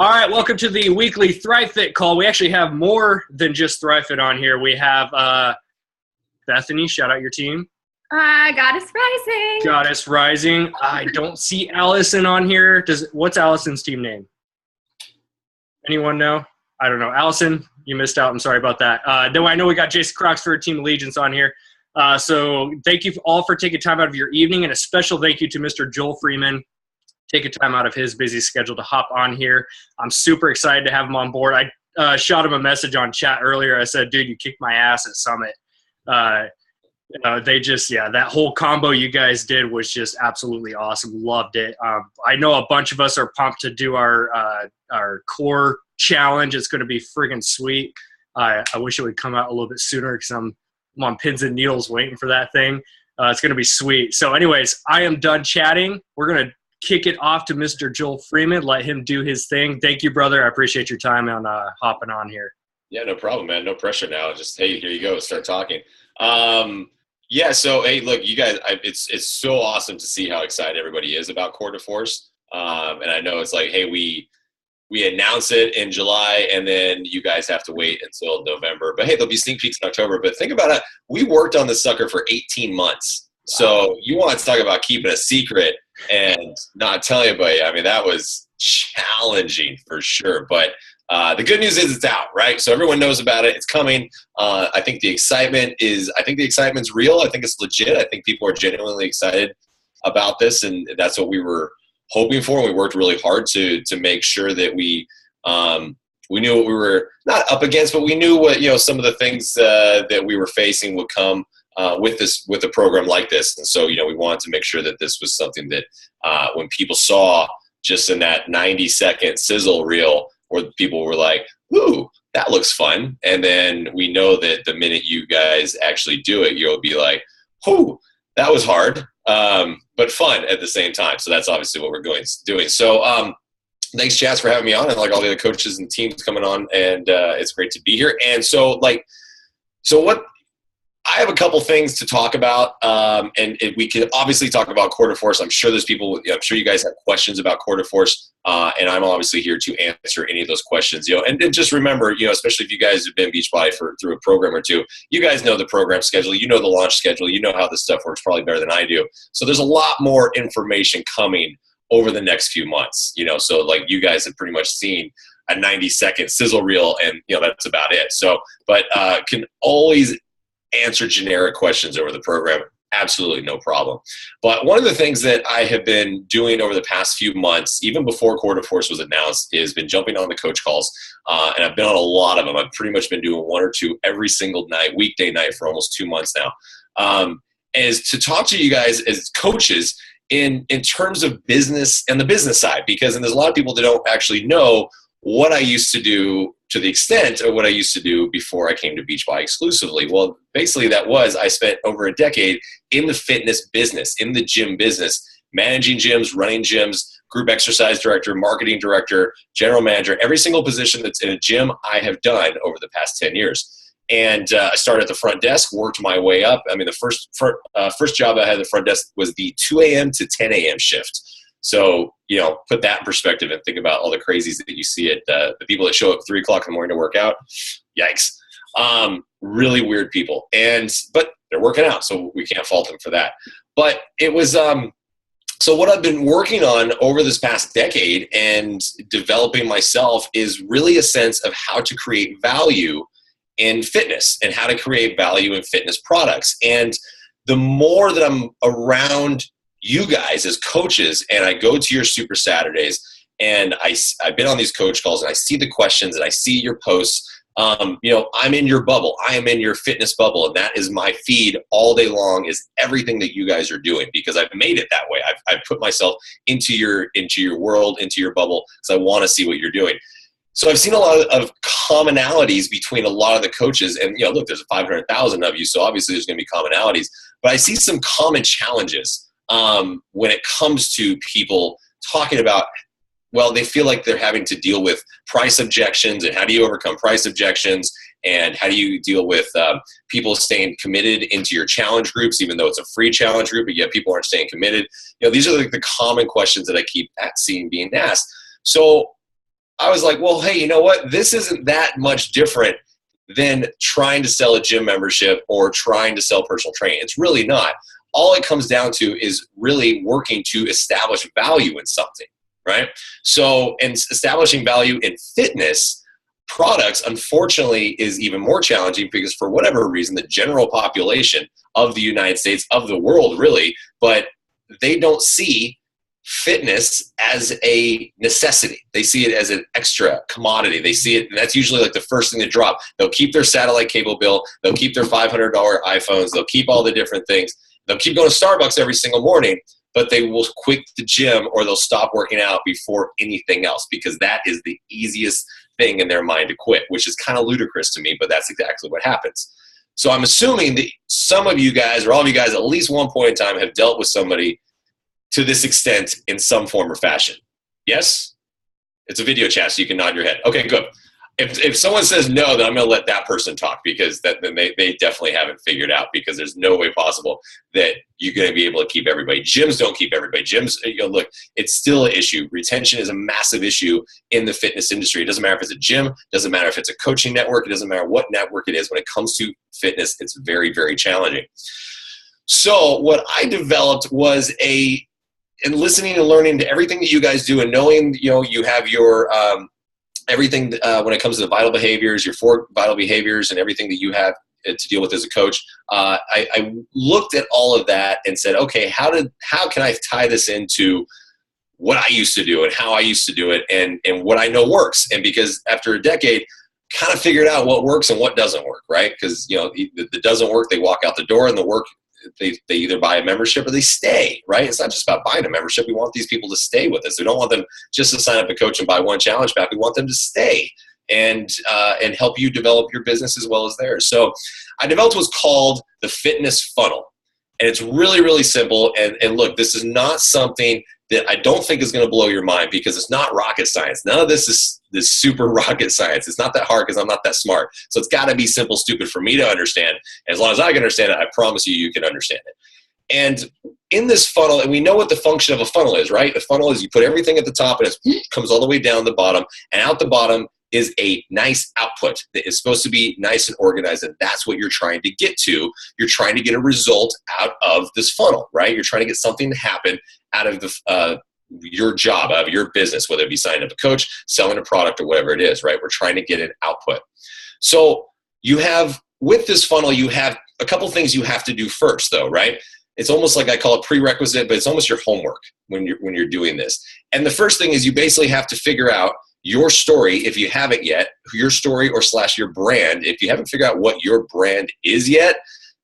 All right, welcome to the weekly ThriveFit call. We actually have more than just ThriveFit on here. We have Bethany, shout out your team. Goddess Rising. Goddess Rising. I don't see Allison on here. What's Allison's team name? Anyone know? I don't know. Allison, you missed out. I'm sorry about that. No, I know we got Jason Croxford, Team Allegiance on here. So thank you all for taking time out of your evening, and a special thank you to Mr. Joel Freeman. Taking time out of his busy schedule to hop on here. I'm super excited to have him on board. I shot him a message on chat earlier. I said, dude, you kicked my ass at Summit. That whole combo you guys did was just absolutely awesome. Loved it. I know a bunch of us are pumped to do our core challenge. It's going to be friggin' sweet. I wish it would come out a little bit sooner because I'm on pins and needles waiting for that thing. It's going to be sweet. So anyways, I am done chatting. We're going to kick it off to Mr. Joel Freeman. Let him do his thing. Thank you, brother. I appreciate your time on hopping on here. Yeah, no problem, man. No pressure now. Just, hey, here you go. Start talking. So, hey, look, you guys, it's so awesome to see how excited everybody is about Core de Force. And I know it's like, hey, we announce it in July, and then you guys have to wait until November. But, hey, there'll be sneak peeks in October. But think about it. We worked on this sucker for 18 months. So you want to talk about keeping a secret and not telling anybody. I mean, that was challenging for sure. But the good news is it's out, right? So everyone knows about it. It's coming. I think the excitement's real. I think it's legit. I think people are genuinely excited about this, and that's what we were hoping for. And we worked really hard to make sure that we knew what we were not up against, but we knew what some of the things that we were facing would come with a program like this. And so, we wanted to make sure that this was something that when people saw just in that 90-second sizzle reel where people were like, ooh, that looks fun. And then we know that the minute you guys actually do it, you'll be like, oh, that was hard, but fun at the same time. So that's obviously what we're doing. So thanks, Chaz, for having me on, and like all the other coaches and teams coming on. And it's great to be here. And so I have a couple things to talk about, and we can obviously talk about Core de Force. I'm sure there's people. I'm sure you guys have questions about Core de Force, and I'm obviously here to answer any of those questions. And just remember, especially if you guys have been Beachbody through a program or two, you guys know the program schedule, the launch schedule, how this stuff works probably better than I do. So there's a lot more information coming over the next few months. So like you guys have pretty much seen a 90-second sizzle reel, and that's about it. So, but can always answer generic questions over the program. Absolutely no problem. But one of the things that I have been doing over the past few months, even before Core de Force was announced, is been jumping on the coach calls. And I've been on a lot of them. I've pretty much been doing one or two every single night, weekday night, for almost 2 months now. Is to talk to you guys as coaches in terms of business and the business side, because there's a lot of people that don't actually know what I used to do to the extent of what I used to do before I came to Beachbody exclusively. Well, basically I spent over a decade in the fitness business, in the gym business, managing gyms, running gyms, group exercise director, marketing director, general manager. Every single position that's in a gym I have done over the past 10 years. And I started at the front desk, worked my way up. I mean, the first job I had at the front desk was the 2 a.m. to 10 a.m. shift. So, put that in perspective and think about all the crazies that you see at the people that show up at 3 o'clock in the morning to work out. Yikes. Really weird people. But they're working out, so we can't fault them for that. But it was, so what I've been working on over this past decade and developing myself is really a sense of how to create value in fitness and how to create value in fitness products. And the more that I'm around you guys as coaches, and I go to your Super Saturdays, and I've been on these coach calls, and I see the questions, and I see your posts. I'm in your bubble. I am in your fitness bubble, and that is my feed all day long, is everything that you guys are doing, because I've made it that way. I've put myself into your world, into your bubble, because I want to see what you're doing. So I've seen a lot of commonalities between a lot of the coaches, and look, there's 500,000 of you, so obviously there's going to be commonalities, but I see some common challenges when it comes to people talking about, well, they feel like they're having to deal with price objections, and how do you overcome price objections, and how do you deal with people staying committed into your challenge groups, even though it's a free challenge group, but yet people aren't staying committed. These are like the common questions that I keep seeing being asked. So I was like, well, hey, you know what? This isn't that much different than trying to sell a gym membership or trying to sell personal training. It's really not. All it comes down to is really working to establish value in something, right? So, and establishing value in fitness products, unfortunately, is even more challenging because for whatever reason, the general population of the United States, of the world really, but they don't see fitness as a necessity. They see it as an extra commodity. They see it, and that's usually like the first thing to drop. They'll keep their satellite cable bill. They'll keep their $500 iPhones. They'll keep all the different things. They'll keep going to Starbucks every single morning, but they will quit the gym or they'll stop working out before anything else because that is the easiest thing in their mind to quit, which is kind of ludicrous to me, but that's exactly what happens. So I'm assuming that some of you guys, or all of you guys, at least one point in time have dealt with somebody to this extent in some form or fashion. Yes? It's a video chat, so you can nod your head. Okay, good. If someone says no, then I'm going to let that person talk because then they definitely haven't figured out because there's no way possible that you're going to be able to keep everybody. Gyms don't keep everybody. Gyms, look, it's still an issue. Retention is a massive issue in the fitness industry. It doesn't matter if it's a gym. It doesn't matter if it's a coaching network. It doesn't matter what network it is. When it comes to fitness, it's very, very challenging. So what I developed was and listening and learning to everything that you guys do and knowing, you have your everything when it comes to the vital behaviors, your 4 vital behaviors and everything that you have to deal with as a coach. I looked at all of that and said, okay, how can I tie this into what I used to do and how I used to do it and what I know works? And because after a decade, kind of figured out what works and what doesn't work, right? Because, it doesn't work, they walk out the door, and the work, they either buy a membership or they stay, right? It's not just about buying a membership. We want these people to stay with us. We don't want them just to sign up a coach and buy one challenge pack. We want them to stay and help you develop your business as well as theirs. So I developed what's called the fitness funnel. And it's really, really simple. And look, this is not something that I don't think is going to blow your mind because it's not rocket science. None of this is this super rocket science. It's not that hard because I'm not that smart. So it's got to be simple, stupid for me to understand. And as long as I can understand it, I promise you can understand it. And in this funnel, and we know what the function of a funnel is, right? A funnel is you put everything at the top and it comes all the way down the bottom. And out the bottom is a nice output that is supposed to be nice and organized. And that's what you're trying to get to. You're trying to get a result out of this funnel, right? You're trying to get something to happen out of your job, out of your business, whether it be signing up a coach, selling a product, or whatever it is, right? We're trying to get an output. So with this funnel, you have a couple things you have to do first though, right? It's almost like I call it prerequisite, but it's almost your homework when you're doing this. And the first thing is you basically have to figure out your story, if you haven't yet, your story or / your brand. If you haven't figured out what your brand is yet,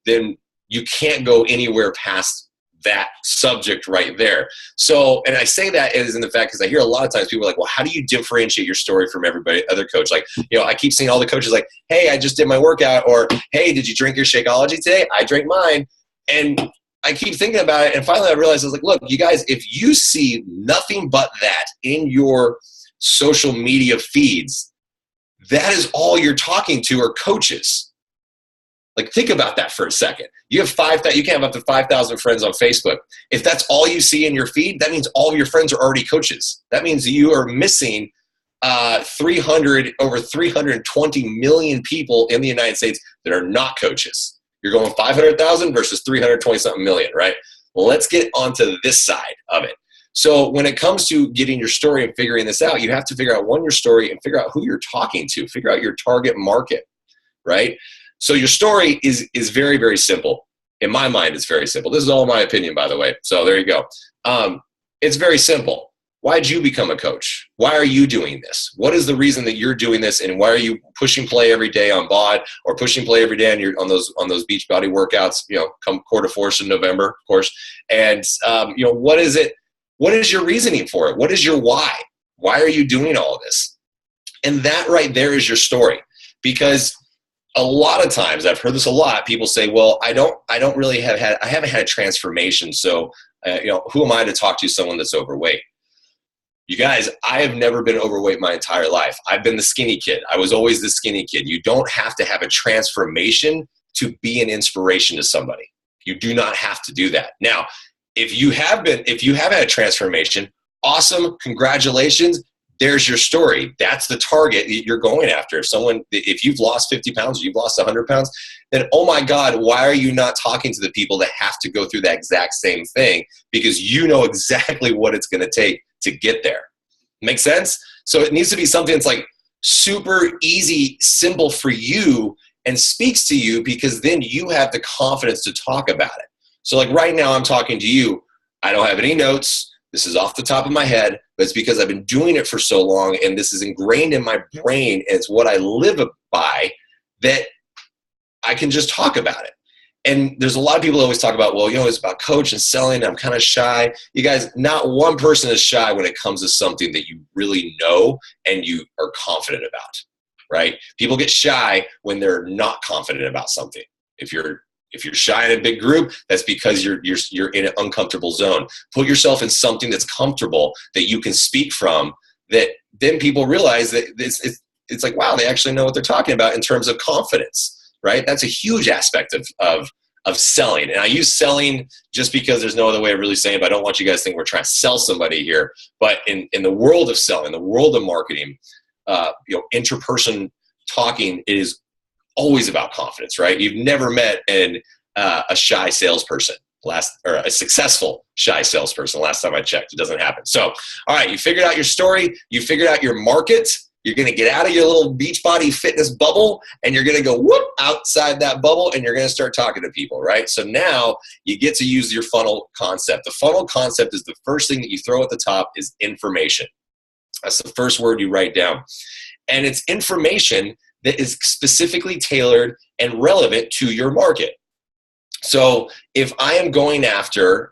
then you can't go anywhere past that subject right there. So, and I say that is in the fact because I hear a lot of times people are like, well, how do you differentiate your story from everybody, other coach? Like, I keep seeing all the coaches like, hey, I just did my workout, or hey, did you drink your Shakeology today? I drank mine. And I keep thinking about it. And finally I realized, I was like, look, you guys, if you see nothing but that in your social media feeds, that is all you're talking to are coaches. Like, think about that for a second. You have you can have up to 5,000 friends on Facebook. If that's all you see in your feed, that means all of your friends are already coaches. That means you are missing over 320 million people in the United States that are not coaches. You're going 500,000 versus 320 something million, right? Well, let's get onto this side of it. So when it comes to getting your story and figuring this out, you have to figure out your story and figure out who you're talking to, figure out your target market, right? So your story is very, very simple. In my mind, it's very simple. This is all my opinion, by the way. So there you go. It's very simple. Why did you become a coach? Why are you doing this? What is the reason that you're doing this? And why are you pushing play every day on BOD or pushing play every day on those beach body workouts, come quarter force in November, of course. And, what is it? What is your reasoning for it? What is your why? Why are you doing all of this? And that right there is your story. Because a lot of times, I've heard this a lot, people say, well, I haven't had a transformation. So, who am I to talk to someone that's overweight? You guys, I have never been overweight my entire life. I've been the skinny kid. I was always the skinny kid. You don't have to have a transformation to be an inspiration to somebody. You do not have to do that. Now, if you have had a transformation, awesome, congratulations, there's your story. That's the target that you're going after. If you've lost 50 pounds, or you've lost 100 pounds, then, oh my God, why are you not talking to the people that have to go through that exact same thing? Because you know exactly what it's going to take to get there. Make sense? So it needs to be something that's like super easy, simple for you and speaks to you, because then you have the confidence to talk about it. So like right now I'm talking to you. I don't have any notes. This is off the top of my head, but it's because I've been doing it for so long, and this is ingrained in my brain, and it's what I live by, that I can just talk about it. And there's a lot of people always talk about, well, it's about coach and selling. I'm kind of shy. You guys, not one person is shy when it comes to something that you really know and you are confident about, right? People get shy when they're not confident about something. If you're shy in a big group, that's because you're in an uncomfortable zone. Put yourself in something that's comfortable, that you can speak from, that then people realize that it's like, wow, they actually know what they're talking about in terms of confidence, right? That's a huge aspect of selling. And I use selling just because there's no other way of really saying it, but I don't want you guys to think we're trying to sell somebody here. But in the world of selling, the world of marketing, interperson talking, it is always about confidence, right? You've never met a shy salesperson or a successful shy salesperson. Last time I checked, it doesn't happen. So, all right, you figured out your story, you figured out your market. You're going to get out of your little Beachbody fitness bubble, and you're going to go whoop outside that bubble, and you're going to start talking to people, right? So now you get to use your funnel concept. The funnel concept is the first thing that you throw at the top is information. That's the first word you write down. And it's information that is specifically tailored and relevant to your market. So if I am going after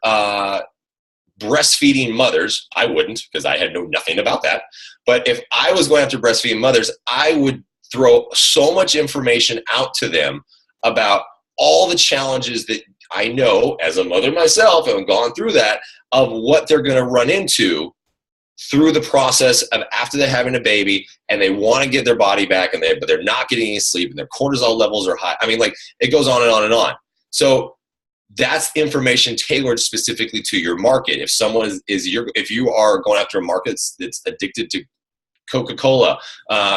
breastfeeding mothers, I wouldn't, because I had know nothing about that. But if I was going after breastfeeding mothers, I would throw so much information out to them about all the challenges that I know as a mother myself, and I've gone through that, of what they're going to run into through the process of after they're having a baby, and they want to get their body back, but they're not getting any sleep, and their cortisol levels are high. I mean, like, it goes on and on and on. So that's information tailored specifically to your market. If someone if you are going after a market that's addicted to Coca-Cola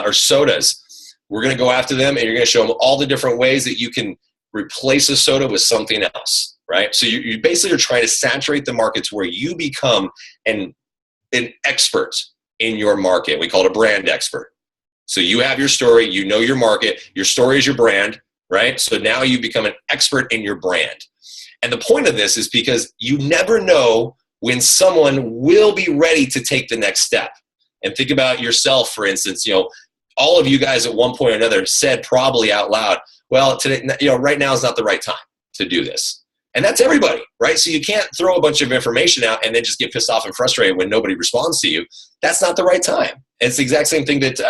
or sodas, we're going to go after them, and you're going to show them all the different ways that you can replace a soda with something else, right? So you basically are trying to saturate the markets where you become an expert in your market. We call it a brand expert. So you have your story, you know your market, your story is your brand, right? So now you become an expert in your brand. And the point of this is because you never know when someone will be ready to take the next step. And think about yourself, for instance, all of you guys at one point or another said probably out loud, well, today, right now is not the right time to do this. And that's everybody, right? So you can't throw a bunch of information out and then just get pissed off and frustrated when nobody responds to you. That's not the right time. And it's the exact same thing that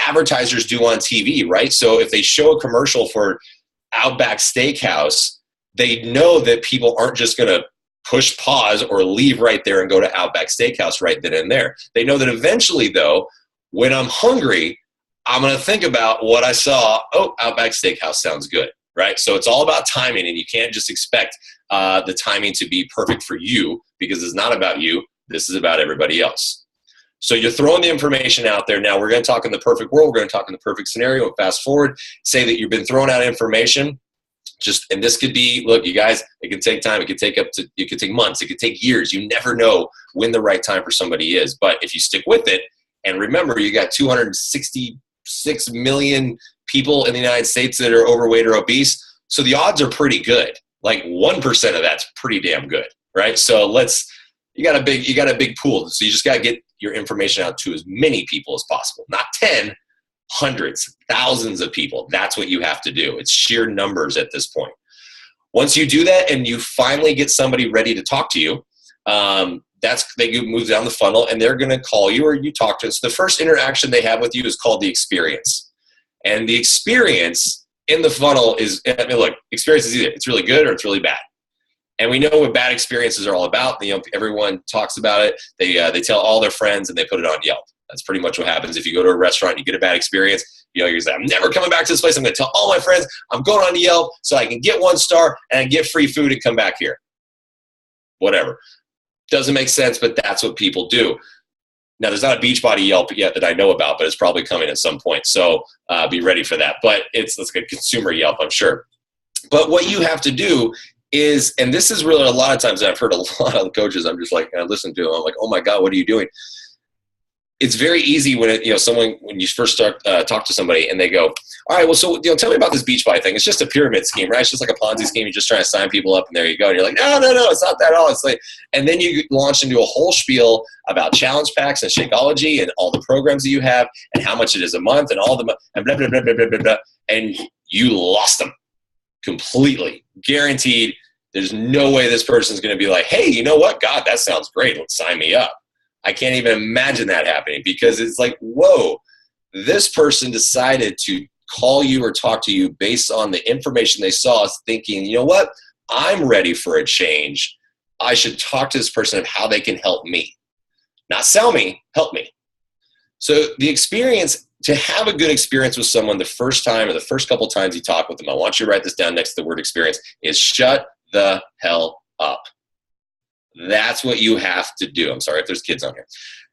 advertisers do on TV, right? So if they show a commercial for Outback Steakhouse, they know that people aren't just going to push pause or leave right there and go to Outback Steakhouse right then and there. They know that eventually, though, when I'm hungry, I'm going to think about what I saw. Oh, Outback Steakhouse sounds good, right? So it's all about timing, and you can't just expect the timing to be perfect for you, because it's not about you. This is about everybody else. So you're throwing the information out there. Now we're going to talk in the perfect world. We're going to talk in the perfect scenario. And fast forward, say that you've been throwing out information. And this could be, look, you guys, it can take time. It could take months. It could take years. You never know when the right time for somebody is. But if you stick with it, and remember, you got 266 million people in the United States that are overweight or obese. So the odds are pretty good. Like 1% of that's pretty damn good, right? So you got a big pool. So you just got to get your information out to as many people as possible. Not 10, hundreds, thousands of people. That's what you have to do. It's sheer numbers at this point. Once you do that and you finally get somebody ready to talk to you, they move down the funnel, and they're going to call you or you talk to them. So the first interaction they have with you is called the experience. And the experience in the funnel is, look, experience is either it's really good or it's really bad. And we know what bad experiences are all about. Everyone talks about it. They tell all their friends, and they put it on Yelp. That's pretty much what happens if you go to a restaurant and you get a bad experience. You're say, I'm never coming back to this place. I'm going to tell all my friends I'm going on to Yelp so I can get 1 star and I get free food and come back here. Whatever. Doesn't make sense, but that's what people do. Now, there's not a Beachbody Yelp yet that I know about, but it's probably coming at some point. So be ready for that. But it's like a consumer Yelp, I'm sure. But what you have to do is, and this is really a lot of times, and I've heard a lot of coaches, I'm just like, and I listen to them, I'm like, oh my God, what are you doing? It's very easy when when you first start talk to somebody and they go, all right, well, so tell me about this Beachbody thing. It's just a pyramid scheme, right? It's just like a Ponzi scheme. You're just trying to sign people up, and there you go. And you're like, no, it's not that at all. It's like, and then you launch into a whole spiel about challenge packs and Shakeology and all the programs that you have and how much it is a month and all the and blah blah blah blah blah blah blah, and you lost them completely, guaranteed. There's no way this person's going to be like, hey, you know what? God, that sounds great. Let's sign me up. I can't even imagine that happening, because it's like, whoa, this person decided to call you or talk to you based on the information they saw, thinking, you know what? I'm ready for a change. I should talk to this person of how they can help me. Not sell me, help me. So the experience, to have a good experience with someone the first time or the first couple times you talk with them, I want you to write this down next to the word experience, is shut the hell up. That's what you have to do. I'm sorry if there's kids on here.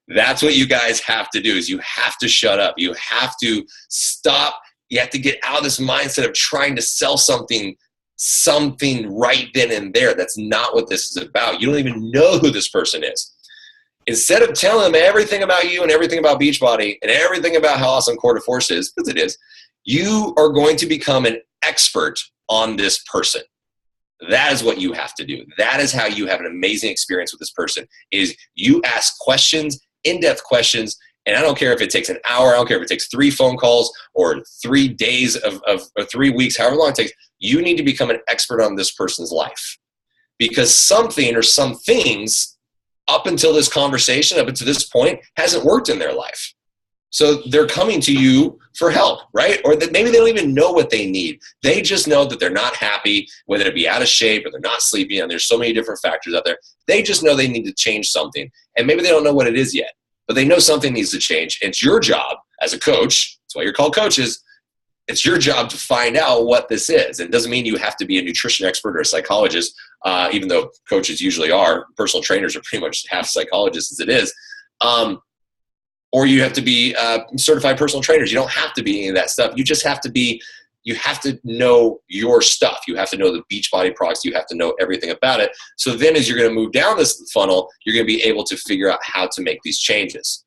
That's what you guys have to do, is you have to shut up. You have to stop. You have to get out of this mindset of trying to sell something right then and there. That's not what this is about. You don't even know who this person is. Instead of telling them everything about you and everything about Beachbody and everything about how awesome Core to Force is, because it is, you are going to become an expert on this person. That is what you have to do. That is how you have an amazing experience with this person, is you ask questions, in-depth questions, and I don't care if it takes an hour, I don't care if it takes 3 phone calls or 3 days or 3 weeks, however long it takes, you need to become an expert on this person's life. Because something or some things up until this conversation, up until this point, hasn't worked in their life. So they're coming to you for help, right? Or that maybe they don't even know what they need. They just know that they're not happy, whether it be out of shape or they're not sleeping, and there's so many different factors out there. They just know they need to change something. And maybe they don't know what it is yet, but they know something needs to change. It's your job as a coach, that's why you're called coaches, it's your job to find out what this is. It doesn't mean you have to be a nutrition expert or a psychologist, even though coaches usually are. Personal trainers are pretty much half psychologists as it is. Or you have to be certified personal trainers. You don't have to be any of that stuff. You just have to be, you have to know your stuff. You have to know the Beachbody products. You have to know everything about it. So then as you're going to move down this funnel, you're going to be able to figure out how to make these changes.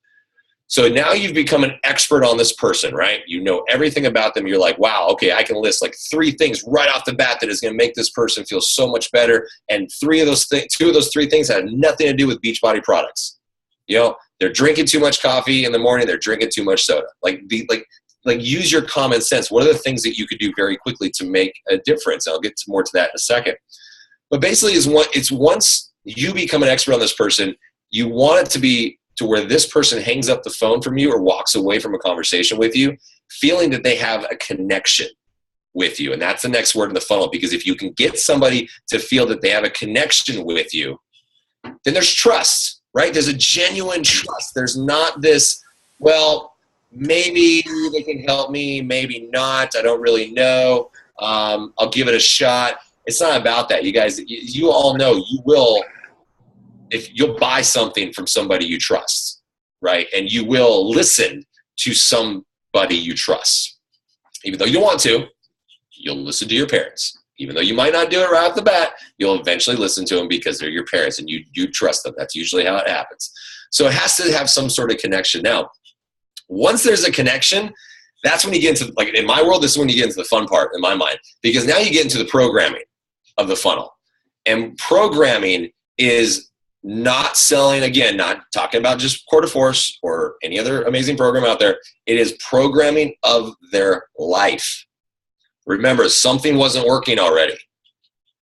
So now you've become an expert on this person, right? You know everything about them. You're like, wow, okay, I can list like 3 things right off the bat that is going to make this person feel so much better. And 2 of those 3 things have nothing to do with Beachbody products. They're drinking too much coffee in the morning. They're drinking too much soda. Like use your common sense. What are the things that you could do very quickly to make a difference? I'll get more to that in a second. But basically, it's once you become an expert on this person, you want it to be to where this person hangs up the phone from you or walks away from a conversation with you, feeling that they have a connection with you. And that's the next word in the funnel, because if you can get somebody to feel that they have a connection with you, then there's trust. Right? There's a genuine trust. There's not this, well, maybe they can help me, maybe not. I don't really know. I'll give it a shot. It's not about that. You guys, you all know you will, if you'll buy something from somebody you trust, right? And you will listen to somebody you trust. Even though you don't want to, you'll listen to your parents. Even though you might not do it right off the bat, you'll eventually listen to them because they're your parents and you trust them. That's usually how it happens. So it has to have some sort of connection. Now, once there's a connection, that's when you get into, like in my world, this is when you get into the fun part in my mind, because now you get into the programming of the funnel. And programming is not selling, again, not talking about just Core to Force or any other amazing program out there. It is programming of their life. Remember, something wasn't working already.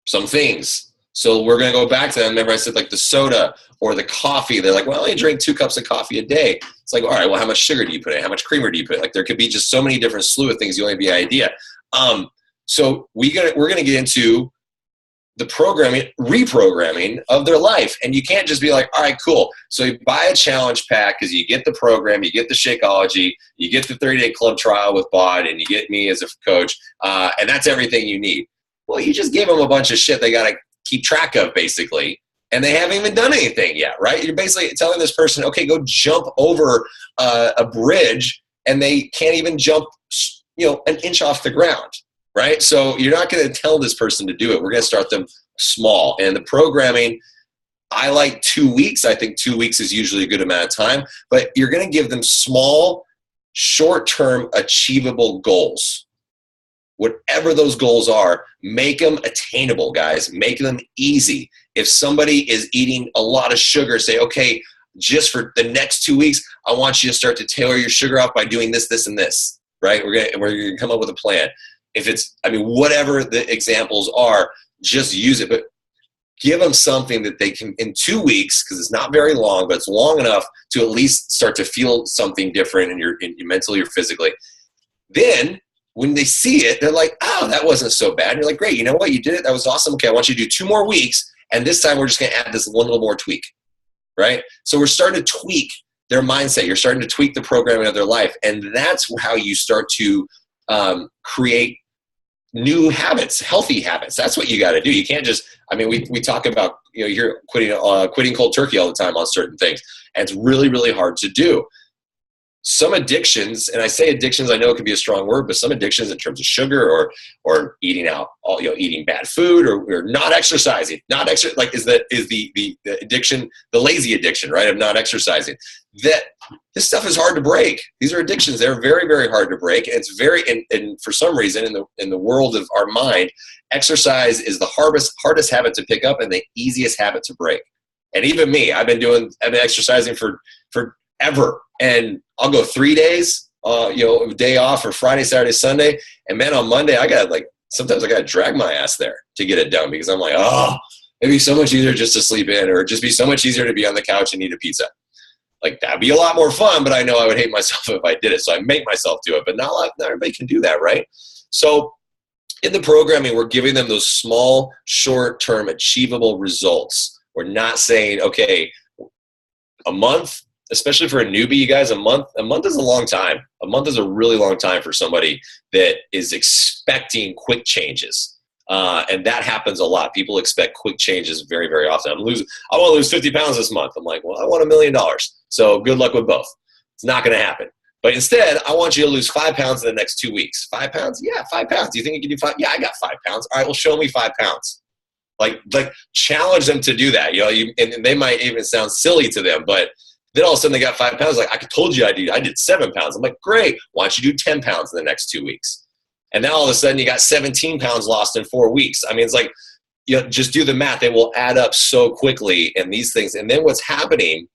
Some things. So we're going to go back to that. Remember I said like the soda or the coffee. They're like, well, I only drink 2 cups of coffee a day. It's like, all right, well, how much sugar do you put in? How much creamer do you put in? Like there could be just so many different slew of things. You only have the idea. So we're going to get into the reprogramming of their life. And you can't just be like, all right, cool. So you buy a challenge pack because you get the program, you get the Shakeology, you get the 30-day club trial with Bod, and you get me as a coach, and that's everything you need. Well, you just gave them a bunch of shit they got to keep track of, basically. and they haven't even done anything yet, right? You're basically telling this person, okay, go jump over a bridge, and they can't even jump, an inch off the ground, right? So you're not going to tell this person to do it. We're going to start them small. And the programming, I like 2 weeks. I think 2 weeks is usually a good amount of time, but you're going to give them small, short-term, achievable goals. Whatever those goals are, make them attainable, guys. Make them easy. If somebody is eating a lot of sugar, say, okay, just for the next 2 weeks, I want you to start to tailor your sugar off by doing this, this, and this, right? We're gonna come up with a plan. If it's, whatever the examples are, just use it. But give them something that they can, in 2 weeks, because it's not very long, but it's long enough to at least start to feel something different in your mentally or physically. Then, when they see it, they're like, oh, that wasn't so bad. And you're like, great, you know what? You did it. That was awesome. Okay, I want you to do 2 more weeks. And this time we're just going to add this one little more tweak, right? So we're starting to tweak their mindset. You're starting to tweak the programming of their life. And that's how you start to create new habits, healthy habits. That's what you got to do. You can't just, we talk about, you're quitting cold turkey all the time on certain things. And it's really, really hard to do. Some addictions, and I say addictions, I know it can be a strong word, but some addictions in terms of sugar or eating out, eating bad food or not exercising, is the addiction, the lazy addiction, right? Of not exercising. That this stuff is hard to break. These are addictions. They're very, very hard to break. And it's and for some reason in the world of our mind, exercise is the hardest habit to pick up and the easiest habit to break. And even me, I've been exercising for ever. And I'll go 3 days, day off for Friday, Saturday, Sunday. And man, on Monday, sometimes I got to drag my ass there to get it done because I'm like, oh, it'd be so much easier just to sleep in or just be so much easier to be on the couch and eat a pizza. Like that'd be a lot more fun, but I know I would hate myself if I did it. So I make myself do it, but not everybody can do that, right? So in the programming, we're giving them those small, short-term, achievable results. We're not saying, okay, a month, especially for a newbie, you guys, a month is a long time. A month is a really long time for somebody that is expecting quick changes. And that happens a lot. People expect quick changes very, very often. I want to lose 50 pounds this month. I'm like, well, I want $1 million. So good luck with both. It's not going to happen. But instead, I want you to lose 5 pounds in the next 2 weeks. 5 pounds? Yeah, 5 pounds. Do you think you can do 5? Yeah, I got 5 pounds. All right, well, show me 5 pounds. Like challenge them to do that. And they might even sound silly to them, but then all of a sudden they got 5 pounds. Like, I told you I did 7 pounds. I'm like, great. Why don't you do 10 pounds in the next 2 weeks? And now all of a sudden you got 17 pounds lost in 4 weeks. It's like, just do the math. They will add up so quickly and these things. And then what's happening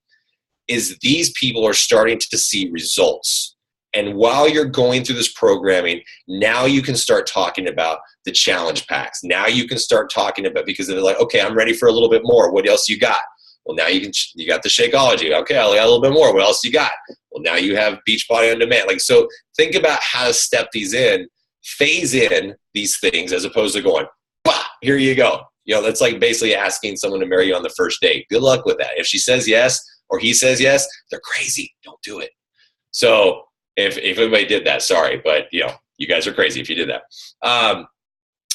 is these people are starting to see results. And while you're going through this programming, now you can start talking about the challenge packs. Now you can start talking about, because they're like, okay, I'm ready for a little bit more. What else you got? Well, now you got the Shakeology. Okay, I got a little bit more. What else you got? Well, now you have Beachbody on Demand. So think about how to step these in, phase in these things as opposed to going, bah, here you go. That's like basically asking someone to marry you on the first date. Good luck with that. If she says yes or he says yes, they're crazy. Don't do it. So if anybody did that, sorry, but you guys are crazy if you did that.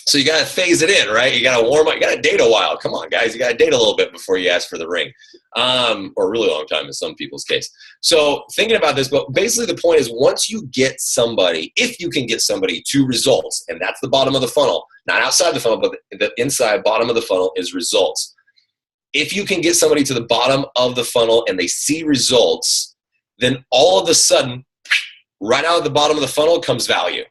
So you got to phase it in, right? You got to warm up. You got to date a while. Come on, guys. You got to date a little bit before you ask for the ring, or a really long time in some people's case. So thinking about this, but basically the point is once you get somebody, if you can get somebody to results, and that's the bottom of the funnel, not outside the funnel, but the inside bottom of the funnel is results. If you can get somebody to the bottom of the funnel and they see results, then all of a sudden, right out of the bottom of the funnel comes value.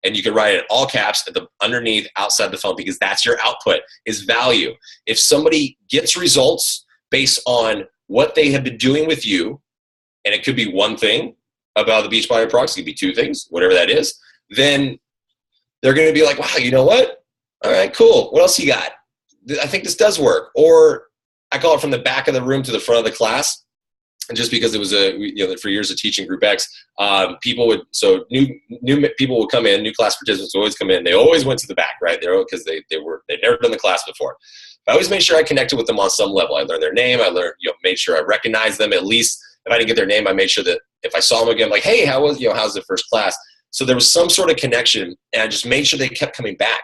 And you can write it in all caps at the underneath outside the funnel because that's your output is value. If somebody gets results based on what they have been doing with you, and it could be one thing about the Beachbody products, it could be 2 things, whatever that is, then they're going to be like, wow, you know what? All right, cool. What else you got? I think this does work. Or I call it from the back of the room to the front of the class. And just because it was for years of teaching Group X, new people would come in, new class participants would always come in. They always went to the back, right? Because they'd never done the class before. But I always made sure I connected with them on some level. I learned their name. I made sure I recognized them at least. If I didn't get their name, I made sure that if I saw them again, I'm like, hey, how's the first class? So there was some sort of connection, and I just made sure they kept coming back.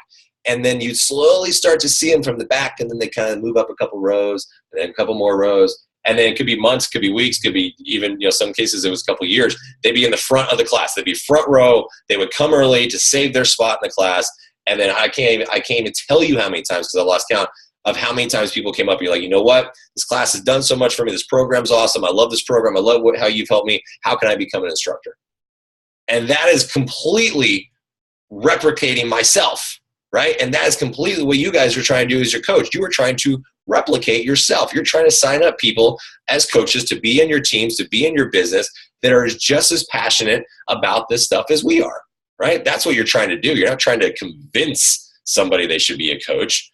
And then you slowly start to see them from the back, and then they kind of move up a couple rows, and then a couple more rows. And then it could be months, could be weeks, could be even, some cases it was a couple of years. They'd be in the front of the class. They'd be front row. They would come early to save their spot in the class. And then I can't even tell you how many times, because I lost count, of how many times people came up and you're like, you know what? This class has done so much for me. This program's awesome. I love this program. I love how you've helped me. How can I become an instructor? And that is completely replicating myself, right? And that is completely what you guys are trying to do as your coach. You are trying to replicate yourself. You're trying to sign up people as coaches to be in your teams, to be in your business, that are just as passionate about this stuff as we are, right? That's what you're trying to do. You're not trying to convince somebody they should be a coach.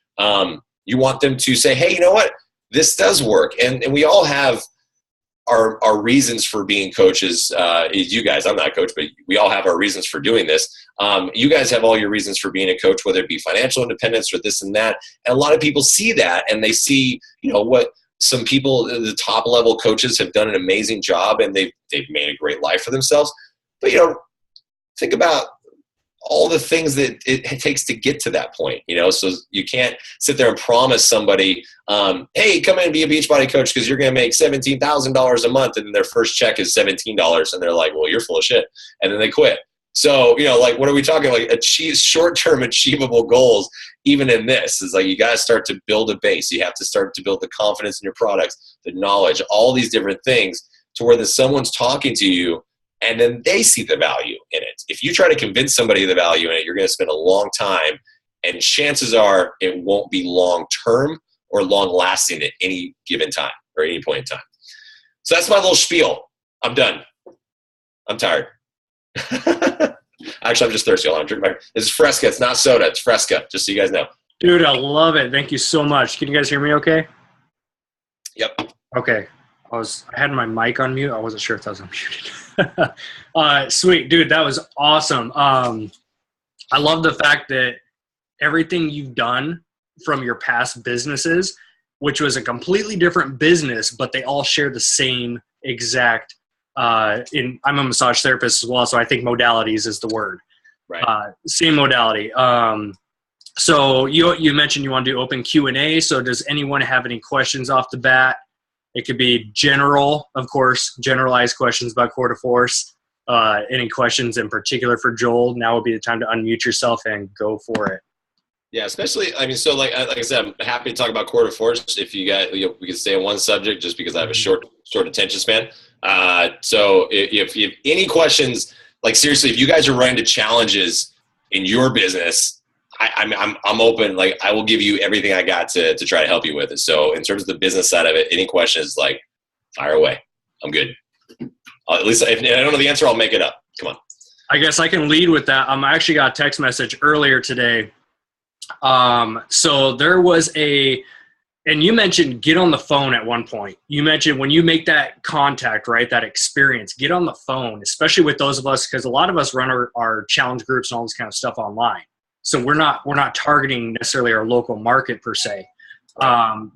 You want them to say, hey, you know what? This does work. And we all have our reasons for being coaches. You guys, I'm not a coach, but we all have our reasons for doing this. You guys have all your reasons for being a coach, whether it be financial independence or this and that. And a lot of people see that, and they see, what some people, the top level coaches, have done an amazing job, and they've made a great life for themselves. But, think about all the things that it takes to get to that point, so you can't sit there and promise somebody, hey, come in and be a Beachbody coach because you're going to make $17,000 a month, and their first check is $17, and they're like, well, you're full of shit, and then they quit. So, what are we talking, short-term achievable goals? Even in this is you got to start to build a base. You have to start to build the confidence in your products, the knowledge, all these different things, to where someone's talking to you, and then they see the value in it. If you try to convince somebody of the value in it, you're going to spend a long time, and chances are it won't be long-term or long-lasting at any given time or any point in time. So that's my little spiel. I'm done. I'm tired. Actually, I'm just thirsty. I'm drinking this is Fresca. It's not soda. It's Fresca, just so you guys know. Dude, I love it. Thank you so much. Can you guys hear me okay? Yep. Okay. I had my mic on mute. I wasn't sure if I was unmuted. Sweet. Dude, that was awesome. I love the fact that everything you've done from your past businesses, which was a completely different business, but they all share the same exact I'm a massage therapist as well, so I think modalities is the word. Right. Same modality. So you mentioned you want to do open Q&A. So does anyone have any questions off the bat? It could be general, of course, generalized questions about Core to Force. Any questions in particular for Joel? Now would be the time to unmute yourself and go for it. Yeah, especially, like I said, I'm happy to talk about Core to Force. If you got, we can stay on one subject just because I have a short attention span. So if you have any questions, seriously, if you guys are running into challenges in your business, I'm open. I will give you everything I got to try to help you with it. So in terms of the business side of it, any questions, fire away. I'm good. At least if I don't know the answer, I'll make it up. Come on. I guess I can lead with that. I actually got a text message earlier today. So there was and you mentioned get on the phone at one point. You mentioned when you make that contact, right, that experience, get on the phone, especially with those of us, because a lot of us run our challenge groups and all this kind of stuff online. So we're not targeting necessarily our local market per se.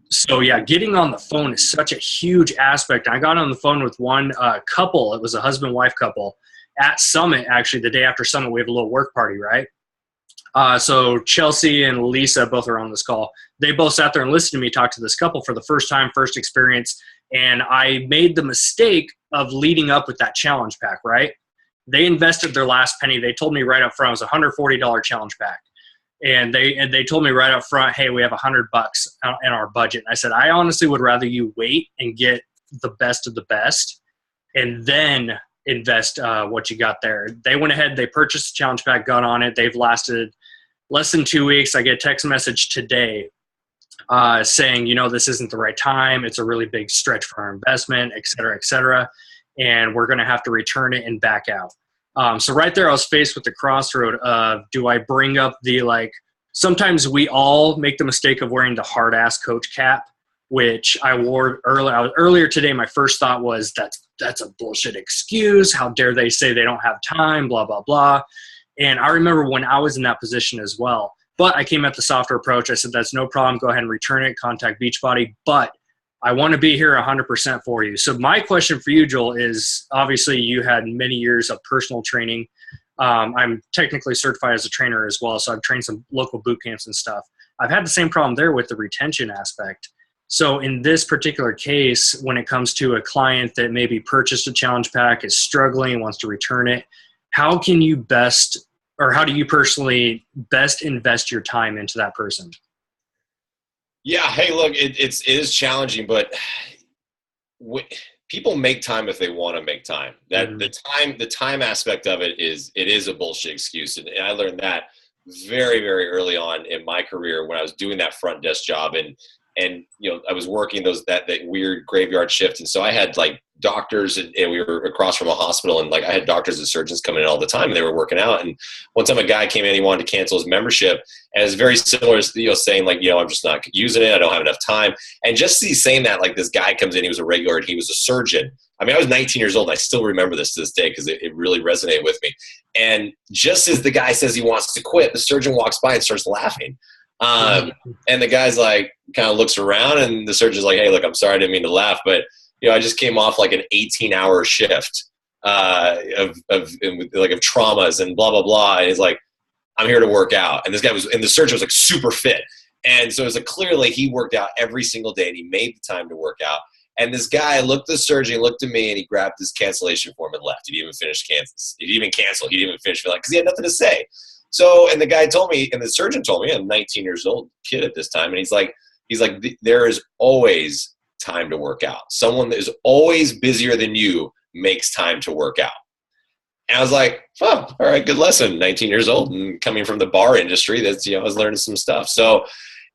So yeah, getting on the phone is such a huge aspect. I got on the phone with one couple. It was a husband-wife couple at Summit. Actually, the day after Summit, we have a little work party, right? So Chelsea and Lisa both are on this call. They both sat there and listened to me talk to this couple for the first time, first experience. And I made the mistake of leading up with that challenge pack, right? They invested their last penny. They told me right up front, it was a $140 challenge pack. And they told me right up front, hey, we have $100 in our budget. And I said, I honestly would rather you wait and get the best of the best and then invest what you got there. They went ahead, they purchased the challenge pack, got on it. They've lasted less than 2 weeks. I get a text message today saying, this isn't the right time. It's a really big stretch for our investment, et cetera, et cetera. And we're going to have to return it and back out. So right there, I was faced with the crossroad of, do I bring up sometimes we all make the mistake of wearing the hard ass coach cap, which I wore earlier today. My first thought was that's a bullshit excuse. How dare they say they don't have time, blah, blah, blah. And I remember when I was in that position as well, but I came at the softer approach. I said, that's no problem. Go ahead and return it. Contact Beachbody, but I want to be here 100% for you. So my question for you, Joel, is obviously you had many years of personal training. I'm technically certified as a trainer as well, so I've trained some local boot camps and stuff. I've had the same problem there with the retention aspect. So in this particular case, when it comes to a client that maybe purchased a challenge pack, is struggling, wants to return it, how can you best, or how do you personally best invest your time into that person? Yeah. Hey, look, it is challenging, but people make time if they want to make time. That the time aspect of it is a bullshit excuse. And I learned that very, very early on in my career when I was doing that front desk job, and I was working that weird graveyard shift. And so I had like doctors and we were across from a hospital, and like I had doctors and surgeons coming in all the time, and they were working out. And one time a guy came in, he wanted to cancel his membership, and it's very similar to, saying like, I'm just not using it. I don't have enough time. And just saying that, like this guy comes in, he was a regular and he was a surgeon. I mean, I was 19 years old and I still remember this to this day because it really resonated with me. And just as the guy says he wants to quit, the surgeon walks by and starts laughing. And the guy's like, kind of looks around, and the surgeon's like, hey, look, I'm sorry, I didn't mean to laugh, but I just came off like an 18-hour shift of traumas and blah, blah, blah. And he's like, I'm here to work out. And the surgeon was like super fit. And so it was like, clearly he worked out every single day and he made the time to work out. And this guy looked at the surgeon, looked at me, and he grabbed his cancellation form and left. He didn't even finish He didn't even cancel. He didn't even finish because he had nothing to say. So, and the guy told me, and the surgeon told me, I'm a 19 years old kid at this time. And he's like, there is always time to work out. Someone that is always busier than you makes time to work out. And I was like, oh, all right, good lesson. 19 years old and coming from the bar industry, that's, I was learning some stuff. So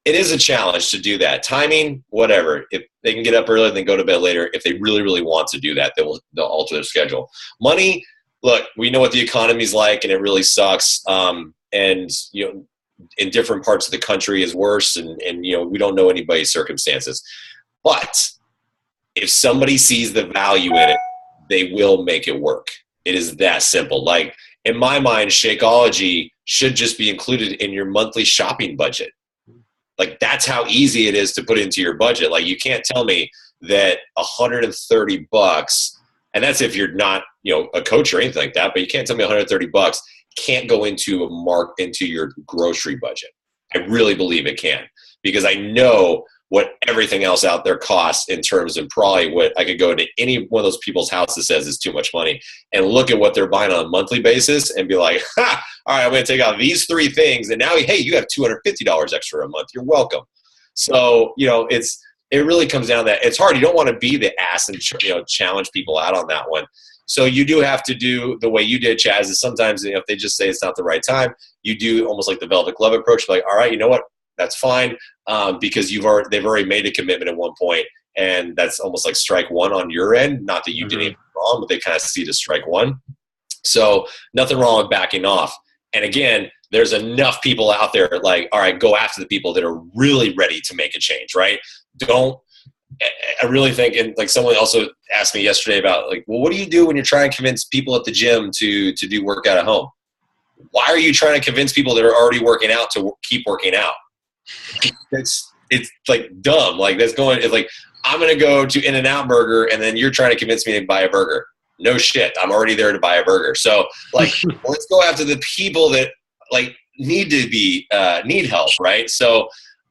it is a challenge to do that. Timing, whatever. If they can get up early and then go to bed later, if they really, really want to do that, they'll alter their schedule. Money, look, we know what the economy's like, and it really sucks. And in different parts of the country is worse, and we don't know anybody's circumstances. But if somebody sees the value in it, they will make it work. It is that simple. Like, in my mind, Shakeology should just be included in your monthly shopping budget. Like, that's how easy it is to put into your budget. Like, you can't tell me that $130, and that's if you're not, a coach or anything like that, but you can't tell me $130 can't go into your grocery budget. I really believe it can, because I know what everything else out there costs in terms of probably what I could go to any one of those people's house that says it's too much money and look at what they're buying on a monthly basis and be like, ha, all right, I'm going to take out these three things. And now, hey, you have $250 extra a month. You're welcome. So, it really comes down to that. It's hard. You don't want to be the ass and, challenge people out on that one. So you do have to do the way you did, Chaz, is sometimes, if they just say it's not the right time, you do almost like the velvet glove approach. Like, all right, you know what? That's fine, because they've already made a commitment at one point, and that's almost like strike one on your end. Not that you did anything wrong, but they kind of see it as strike one. So nothing wrong with backing off. And again, there's enough people out there like, all right, go after the people that are really ready to make a change, right? I really think, and like someone also asked me yesterday about like, well, what do you do when you're trying to convince people at the gym to do workout at home? Why are you trying to convince people that are already working out to keep working out? It's like dumb. Like it's like, I'm going to go to In-N-Out Burger and then you're trying to convince me to buy a burger. No shit. I'm already there to buy a burger. So like, let's go after the people that like need help. Right. So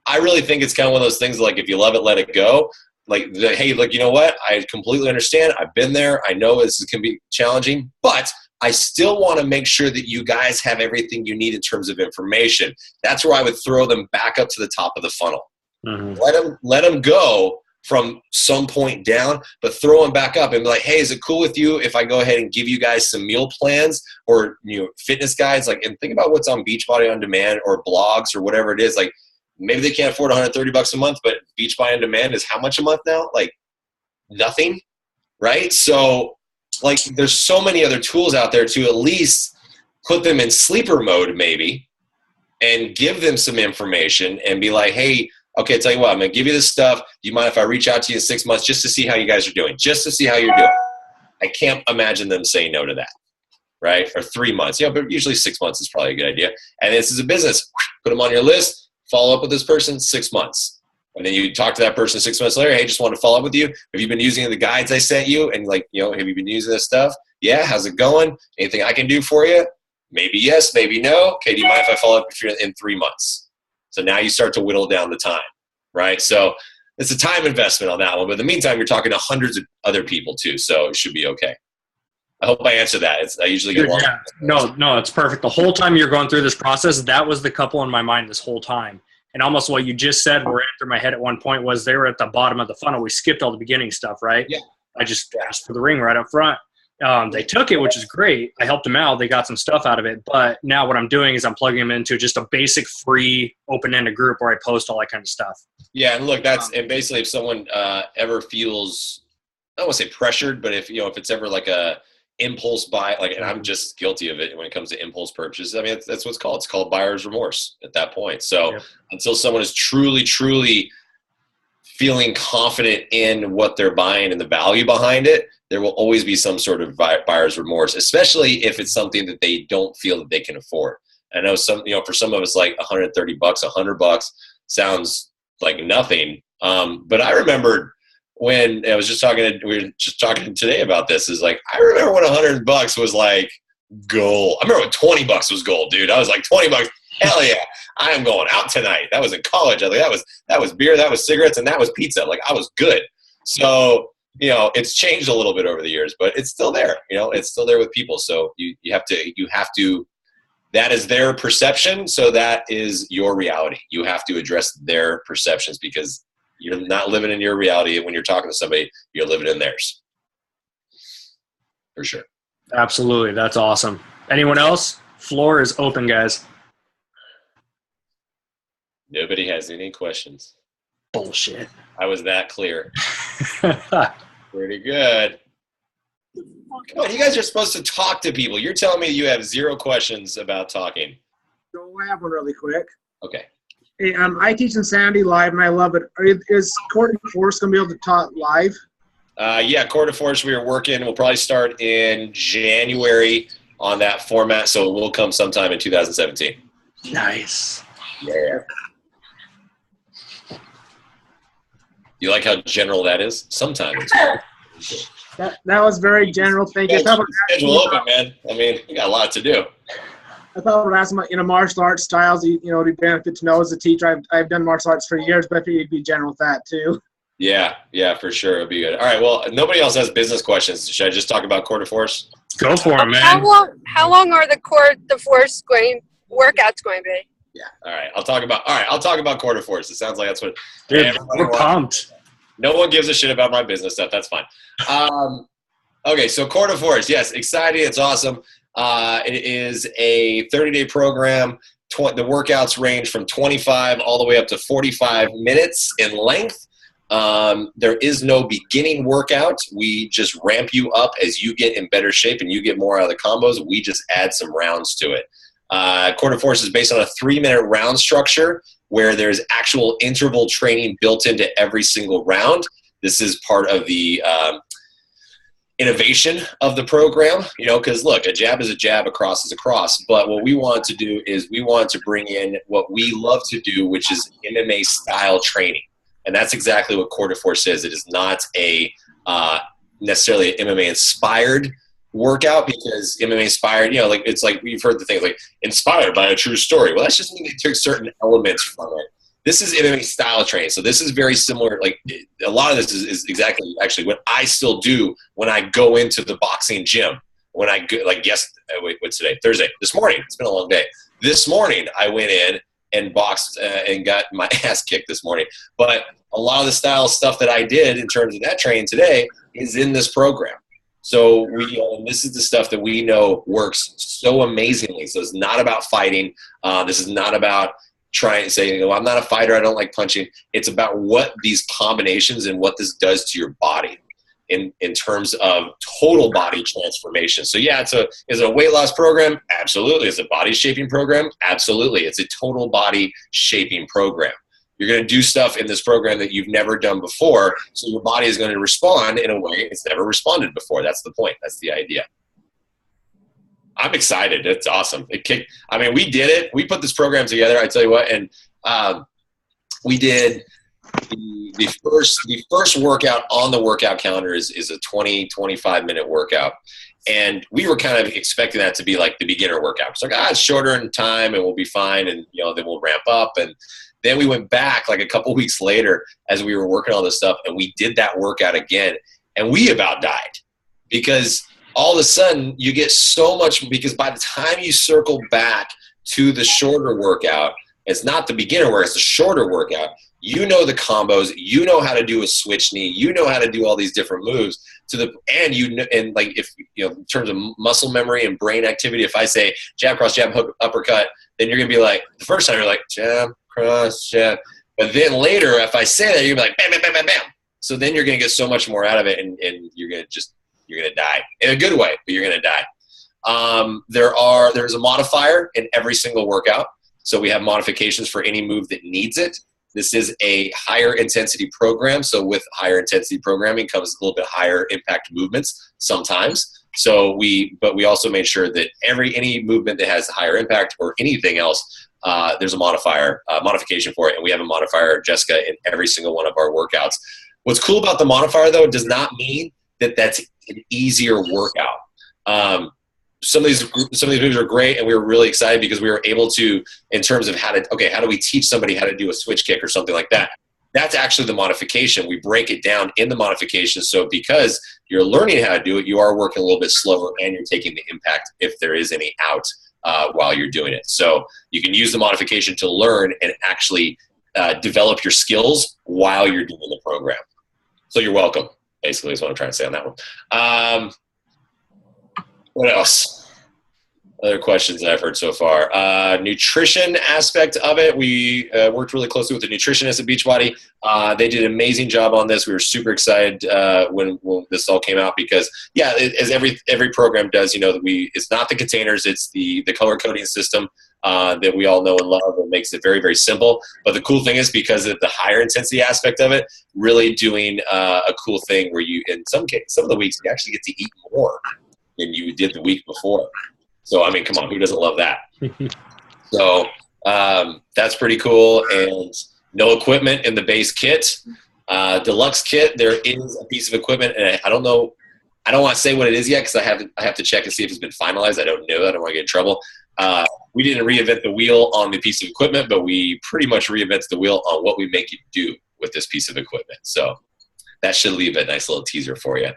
I really think it's kind of one of those things like, if you love it, let it go. Like, hey, look, you know what? I completely understand. I've been there. I know this can be challenging, but I still want to make sure that you guys have everything you need in terms of information. That's where I would throw them back up to the top of the funnel. Let them go from some point down, but throw them back up and be like, hey, is it cool with you if I go ahead and give you guys some meal plans or fitness guides? Like, and think about what's on Beachbody On Demand or blogs or whatever it is. Like, maybe they can't afford $130 a month, but Beachbody On Demand is how much a month now? Like nothing, right? So like there's so many other tools out there to at least put them in sleeper mode maybe and give them some information and be like, hey, okay, tell you what, I'm going to give you this stuff. Do you mind if I reach out to you in 6 months just to see how you guys are doing, just to see how you're doing? I can't imagine them saying no to that, right? Or 3 months, but usually 6 months is probably a good idea. And this is a business. Put them on your list. Follow up with this person 6 months. And then you talk to that person 6 months later. Hey, just wanted to follow up with you. Have you been using the guides I sent you? And like, have you been using this stuff? Yeah. How's it going? Anything I can do for you? Maybe yes, maybe no. Okay, do you mind if I follow up in 3 months? So now you start to whittle down the time, right? So it's a time investment on that one. But in the meantime, you're talking to hundreds of other people too, so it should be okay. I hope I answered that. I usually get along. Yeah. No, it's perfect. The whole time you're going through this process, that was the couple in my mind this whole time. And almost what you just said were through my head at one point was they were at the bottom of the funnel. We skipped all the beginning stuff, right? Yeah. I just asked for the ring right up front. They took it, which is great. I helped them out. They got some stuff out of it. But now what I'm doing is I'm plugging them into just a basic free open-ended group where I post all that kind of stuff. Yeah, and look, and basically if someone ever feels, I don't want to say pressured, but if it's ever like a impulse buy, like, and I'm just guilty of it when it comes to impulse purchases. I mean, that's what it's called. It's called buyer's remorse at that point. So until someone is truly, truly feeling confident in what they're buying and the value behind it, there will always be some sort of buyer's remorse, especially if it's something that they don't feel that they can afford. I know for some of us, like $130, $100 sounds like nothing. But I remember when we were just talking today about this, is like, I remember when $100 was like gold. I remember when $20 was gold, dude. I was like, $20, hell yeah, I am going out tonight. That was in college. I think that was beer, that was cigarettes, and that was pizza. Like, I was good. So, it's changed a little bit over the years, but it's still there. It's still there with people. So you have to, that is their perception. So that is your reality. You have to address their perceptions, because you're not living in your reality. When you're talking to somebody, you're living in theirs. For sure. Absolutely. That's awesome. Anyone else? Floor is open, guys. Nobody has any questions. Bullshit. I was that clear. Pretty good. Come on, you guys are supposed to talk to people. You're telling me you have 0 questions about talking. So I have one really quick. Okay. Hey, I teach Insanity live, and I love it. Is Core to Force going to be able to talk live? Yeah, Core to Force, we are working. We'll probably start in January on that format, so it will come sometime in 2017. Nice. Yeah. You like how general that is? Sometimes. That was very general. Thank you. Schedule open, man. I mean, you got a lot to do. I thought we'd ask about, martial arts styles, it'd be benefit to know as a teacher. I've done martial arts for years, but I think you'd be general with that too. Yeah, for sure. It'll be good. All right, well, nobody else has business questions. Should I just talk about Core to Force? Go for it, man. How long are the Core to Force workouts going to be? Yeah. All right, I'll talk about Core to Force. It sounds like that's what Dude, we're pumped. No one gives a shit about my business stuff. That's fine. Okay, so Core to Force. Yes, exciting. It's awesome. It is a 30-day program. The workouts range from 25 all the way up to 45 minutes in length. There is no beginning workout. We just ramp you up as you get in better shape and you get more out of the combos. We just add some rounds to it. Core to Force is based on a 3-minute round structure where there's actual interval training built into every single round. This is part of the innovation of the program, because look, a jab is a jab, a cross is a cross. But what we want to do is we want to bring in what we love to do, which is MMA style training. And that's exactly what Core to Force is. It is not a necessarily an MMA inspired workout, because MMA inspired, it's like we've heard the thing like inspired by a true story. Well, that's just mean they took certain elements from it. This is MMA style training. So this is very similar. Like a lot of this is exactly actually what I still do when I go into the boxing gym. When I go, what's today? Thursday. This morning. It's been a long day. This morning I went in and boxed and got my ass kicked this morning. But a lot of the style stuff that I did in terms of that training today is in this program. So this is the stuff that we know works so amazingly. So it's not about fighting. This is not about trying to say, I'm not a fighter, I don't like punching. It's about what these combinations and what this does to your body in terms of total body transformation. So yeah, is it a weight loss program? Absolutely. Is it a body shaping program? Absolutely. It's a total body shaping program. You're going to do stuff in this program that you've never done before, so your body is going to respond in a way it's never responded before. That's the point. That's the idea. I'm excited. It's awesome. We did it. We put this program together, I tell you what, and we did the first workout on the workout calendar is a 20, 25-minute workout. And we were kind of expecting that to be like the beginner workout. It's like, it's shorter in time and we'll be fine. And, then we'll ramp up. And then we went back like a couple weeks later as we were working on this stuff, and we did that workout again. And we about died because all of a sudden you get so much, because by the time you circle back to the shorter workout, it's not the beginner work, it's the shorter workout. You know the combos, you know how to do a switch knee, you know how to do all these different moves and like if in terms of muscle memory and brain activity, if I say jab, cross, jab, hook, uppercut, then you're gonna be like, the first time you're like jab, cross, jab, but then later if I say that, you're gonna be like bam, bam, bam, bam, bam. So then you're gonna get so much more out of it, and you're gonna die in a good way, but you're gonna die. There's a modifier in every single workout. So we have modifications for any move that needs it. This is a higher intensity program. So with higher intensity programming comes a little bit higher impact movements sometimes. But we also made sure that any movement that has higher impact or anything else, there's a modification for it. And we have a modifier, Jessica, in every single one of our workouts. What's cool about the modifier though, does not mean that that's an easier workout. Some of these moves are great, and we were really excited because we were able to, in terms of how do we teach somebody how to do a switch kick or something like that? That's actually the modification. We break it down in the modification. So because you're learning how to do it, you are working a little bit slower, and you're taking the impact if there is any out while you're doing it. So you can use the modification to learn and actually develop your skills while you're doing the program. So you're welcome, basically, is what I'm trying to say on that one. What else? Other questions that I've heard so far. Nutrition aspect of it. We worked really closely with the nutritionist at Beachbody. They did an amazing job on this. We were super excited when this all came out because, as every program does, it's not the containers, it's the color coding system that we all know and love. It makes it very, very simple. But the cool thing is, because of the higher intensity aspect of it, really doing a cool thing where you, in some of the weeks, you actually get to eat more than you did the week before. So, I mean, come on, who doesn't love that? So that's pretty cool. And no equipment in the base kit. Deluxe kit, there is a piece of equipment, and I don't know, I don't want to say what it is yet because I have to check and see if it's been finalized. I don't know. I don't want to get in trouble. We didn't reinvent the wheel on the piece of equipment, but we pretty much reinvented the wheel on what we make you do with this piece of equipment. So that should leave a nice little teaser for you.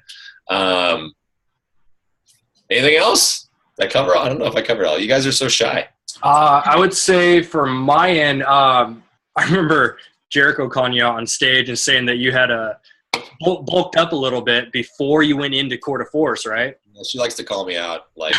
Anything else? Did I cover all? I don't know if I covered all. You guys are so shy. I would say for my end, I remember Jericho calling you out on stage and saying that you had bulked up a little bit before you went into Core de Force, right? Yeah, she likes to call me out like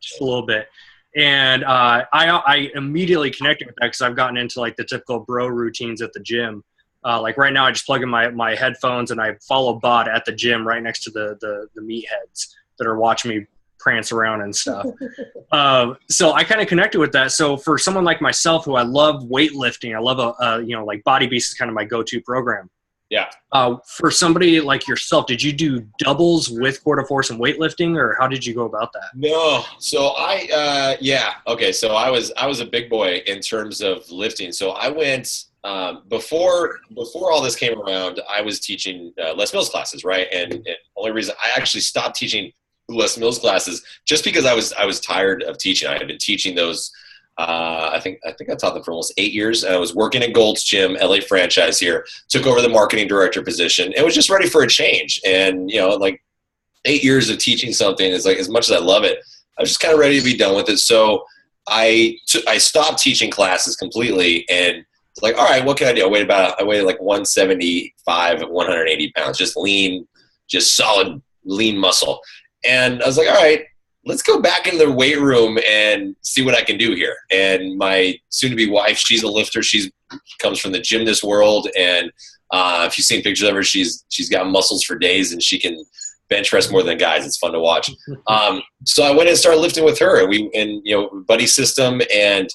just a little bit. And I immediately connected with that because I've gotten into like the typical bro routines at the gym. Like right now, I just plug in my headphones and I follow Bod at the gym right next to the meatheads that are watching me prance around and stuff. So I kind of connected with that. So for someone like myself, who I love weightlifting, I love like Body Beast is kind of my go-to program. Yeah. For somebody like yourself, did you do doubles with Core de Force and weightlifting, or how did you go about that? No. So okay. So I was a big boy in terms of lifting. So I went, before all this came around, I was teaching Les Mills classes, right? And the only reason I actually stopped teaching Les Mills classes just because I was tired of teaching. I had been teaching those. I think I taught them for almost 8 years. And I was working at Gold's Gym, LA franchise here. Took over the marketing director position. And was just ready for a change. And like 8 years of teaching something is like, as much as I love it, I was just kind of ready to be done with it. So I stopped teaching classes completely and. Like, all right, what can I do? I weighed like 175 at 180 pounds, just lean, just solid lean muscle. And I was like, all right, let's go back into the weight room and see what I can do here. And my soon-to-be wife, she's a lifter. She comes from the gymnast world. And if you've seen pictures of her, she's got muscles for days and she can bench press more than guys. It's fun to watch. So I went and started lifting with her and buddy system. And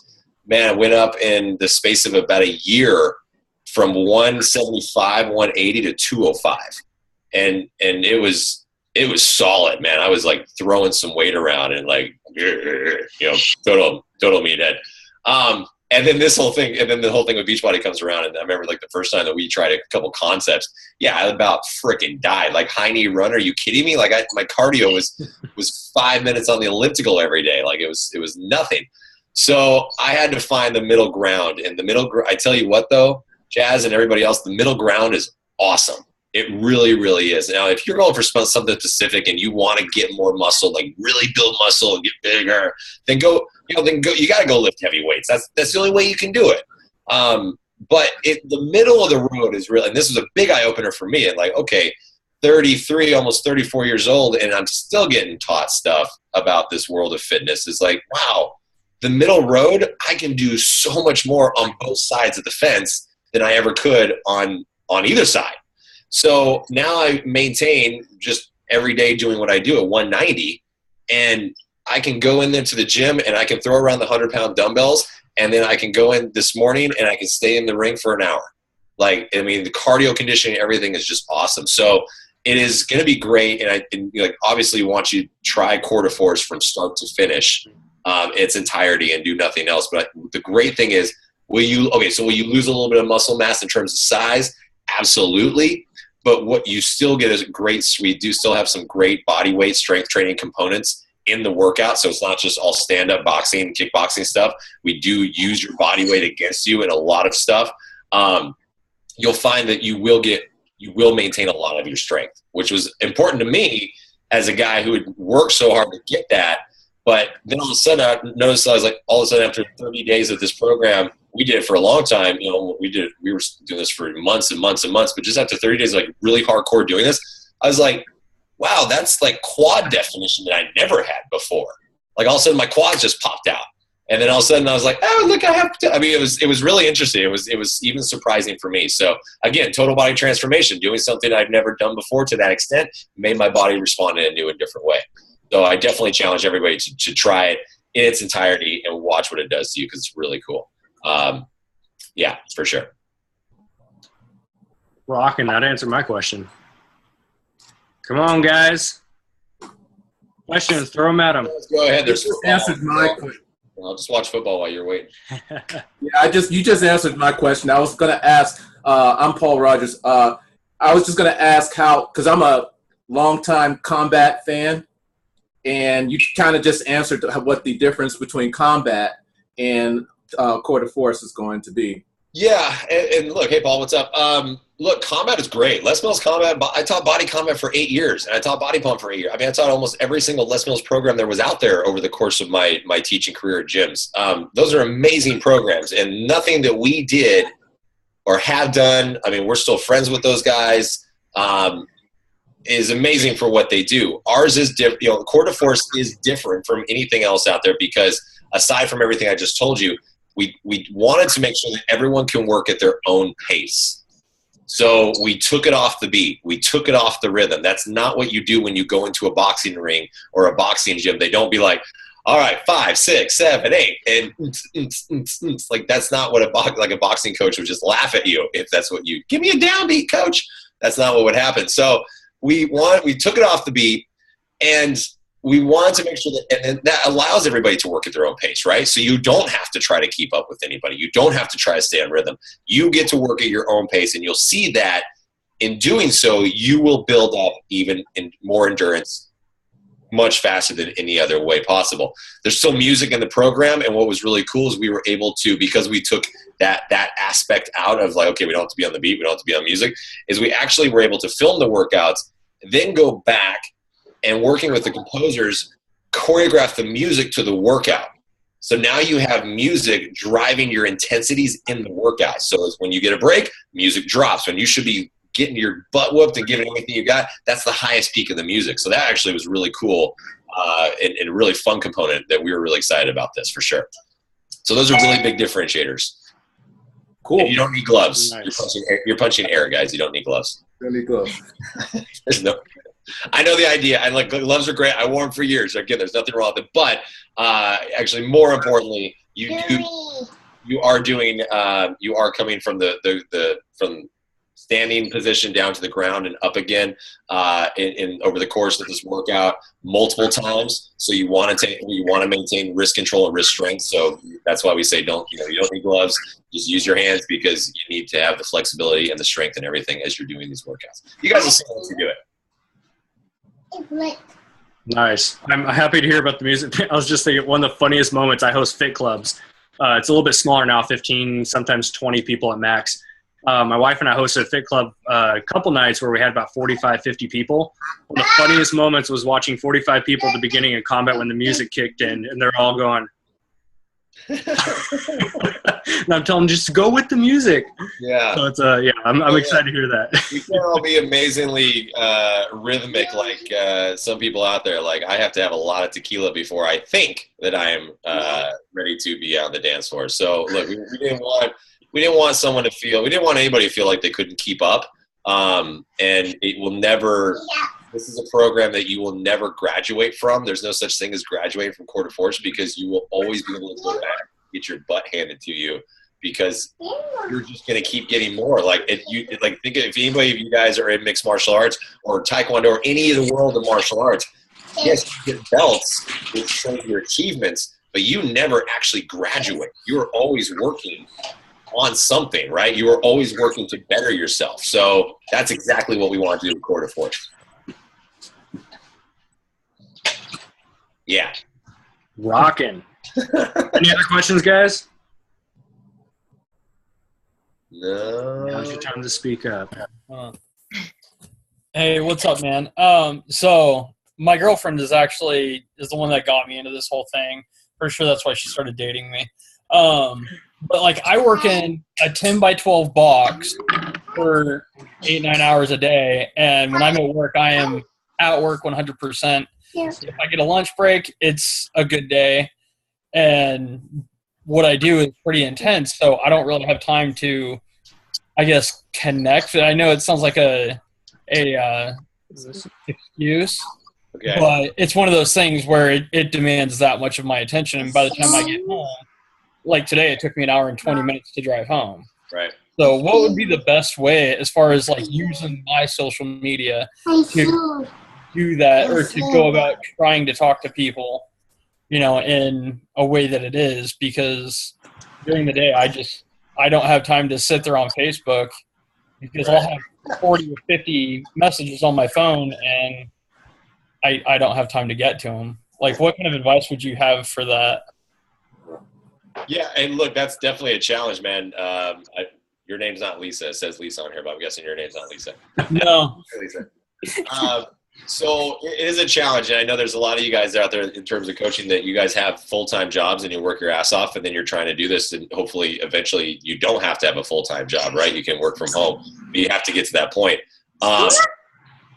man, I went up in the space of about a year from 175, 180 to 205. And it was solid, man. I was like throwing some weight around and like, total meathead. And then the whole thing with Beachbody comes around, and I remember like the first time that we tried a couple concepts, I about freaking died. Like high knee run, are you kidding me? Like my cardio was 5 minutes on the elliptical every day. Like it was nothing. So I had to find the middle ground, and I tell you what though, Jazz and everybody else, the middle ground is awesome. It really, really is. Now, if you're going for something specific and you want to get more muscle, like really build muscle and get bigger, then go. You got to go lift heavy weights. That's the only way you can do it. But the middle of the road is real, and this was a big eye opener for me. And like, okay, 33, almost 34 years old, and I'm still getting taught stuff about this world of fitness. It's like, wow, the middle road, I can do so much more on both sides of the fence than I ever could on either side. So now I maintain just every day doing what I do at 190, and I can go in there to the gym and I can throw around the 100-pound dumbbells, and then I can go in this morning and I can stay in the ring for an hour. Like, I mean, the cardio conditioning, everything is just awesome. So it is going to be great. And obviously want you to try quarter force from start to finish, its entirety, and do nothing else. But the great thing is, will you lose a little bit of muscle mass in terms of size? Absolutely. But what you still get is we do still have some great body weight strength training components in the workout. So it's not just all stand-up boxing, kickboxing stuff. We do use your body weight against you in a lot of stuff. You'll find that you will maintain a lot of your strength, which was important to me as a guy who had worked so hard to get that. But then all of a sudden I noticed, all of a sudden after 30 days of this program, we did it for a long time. We were doing this for months and months and months, but just after 30 days, like really hardcore doing this, I was like, wow, that's like quad definition that I never had before. Like all of a sudden my quads just popped out. And then all of a sudden I was like, oh, look, I have to. I mean, it was really interesting. It was even surprising for me. So again, total body transformation, doing something I've never done before to that extent, made my body respond in a new and different way. So I definitely challenge everybody to try it in its entirety and watch what it does to you, because it's really cool. Yeah, for sure. Rocking. That answered my question. Come on, guys. Questions, throw them at them. Let's go ahead. There's answered my question. I'll just watch football while you're waiting. You just answered my question. I was going to ask, I'm Paul Rogers. I was just going to ask how, because I'm a longtime combat fan, and you kind of just answered what the difference between combat and quarter force is going to be. Yeah, and look, hey, Paul, what's up? Look, combat is great. Les Mills combat, I taught body combat for 8 years, and I taught body pump for 8 years. I mean, I taught almost every single Les Mills program there was out there over the course of my teaching career at gyms. Those are amazing programs, and nothing that we did or have done, I mean, we're still friends with those guys, is amazing for what they do. Ours is different. The quarter force is different from anything else out there, because aside from everything I just told you, we wanted to make sure that everyone can work at their own pace. So we took it off the beat. We took it off the rhythm. That's not what you do when you go into a boxing ring or a boxing gym. They don't be like, all right, 5, 6, 7, 8, and like that's not what a boxing coach would just laugh at you if that's what you give me a downbeat, coach. That's not what would happen. So we took it off the beat, and we want to make sure and that allows everybody to work at their own pace, right? So you don't have to try to keep up with anybody. You don't have to try to stay on rhythm. You get to work at your own pace, and you'll see that in doing so, you will build up even more endurance much faster than any other way possible. There's still music in the program, and what was really cool is we were able to, because we took that aspect out of like, okay, we don't have to be on the beat, we don't have to be on music, is we actually were able to film the workouts, then go back and working with the composers, choreograph the music to the workout. So now you have music driving your intensities in the workout. So when you get a break, music drops. When you should be getting your butt whooped and giving everything you got, that's the highest peak of the music. So that actually was really cool and a really fun component that we were really excited about this for sure. So those are really big differentiators. Cool. And you don't need gloves. Nice. You're punching air, guys. You don't need gloves. Don't need gloves. I know the idea. I like gloves are great. I wore them for years. Again, there's nothing wrong with it. But actually, more importantly, you are coming from standing position down to the ground and up again in over the course of this workout multiple times. So you want to maintain wrist control and wrist strength. So that's why we say you don't need gloves. Just use your hands because you need to have the flexibility and the strength and everything as you're doing these workouts. You guys will see once you do it. Nice. I'm happy to hear about the music. I was just thinking one of the funniest moments. I host fit clubs. It's a little bit smaller now, 15, sometimes 20 people at max. My wife and I hosted a fit club a couple nights where we had about 45, 50 people. One of the funniest moments was watching 45 people at the beginning of combat when the music kicked in, and they're all going. And I'm telling them just go with the music. Yeah. So it's I'm excited to hear that. You can't all be amazingly rhythmic like some people out there. Like I have to have a lot of tequila before I think that I am ready to be on the dance floor. So look, we didn't want anybody to feel like they couldn't keep up. And it will never. This is a program that you will never graduate from. There's no such thing as graduating from Core to Force because you will always be able to go back and get your butt handed to you because you're just going to keep getting more. Think if anybody of you guys are in mixed martial arts or Taekwondo or any of the world of martial arts, yes, you get belts which show your achievements, but you never actually graduate. You are always working on something, right? You are always working to better yourself. So that's exactly what we want to do with Core to Force. Yeah. Rocking. Any other questions, guys? No. Now's your time to speak up. Hey, what's up, man? So my girlfriend is the one that got me into this whole thing. For sure, that's why she started dating me. But like, I work in a 10 by 12 box for 8-9 hours a day, and when I'm at work, I am at work 100%. If I get a lunch break, it's a good day, and what I do is pretty intense, so I don't really have time to, I guess, connect. I know it sounds like a excuse, Okay. but it's one of those things where it demands that much of my attention, and by the time I get home, like today, it took me 1 hour and 20 minutes to drive home. Right. So what would be the best way as far as like using my social media to do that or to go about trying to talk to people, in a way that it is? Because during the day, I don't have time to sit there on Facebook because I'll have 40 or 50 messages on my phone and I don't have time to get to them. Like, what kind of advice would you have for that? Yeah, and look, that's definitely a challenge, man. Your name's not Lisa. It says Lisa on here, but I'm guessing your name's not Lisa. No. Lisa. So it is a challenge, and I know there's a lot of you guys out there in terms of coaching that you guys have full-time jobs and you work your ass off, and then you're trying to do this, and hopefully eventually you don't have to have a full-time job, right? You can work from home, but you have to get to that point.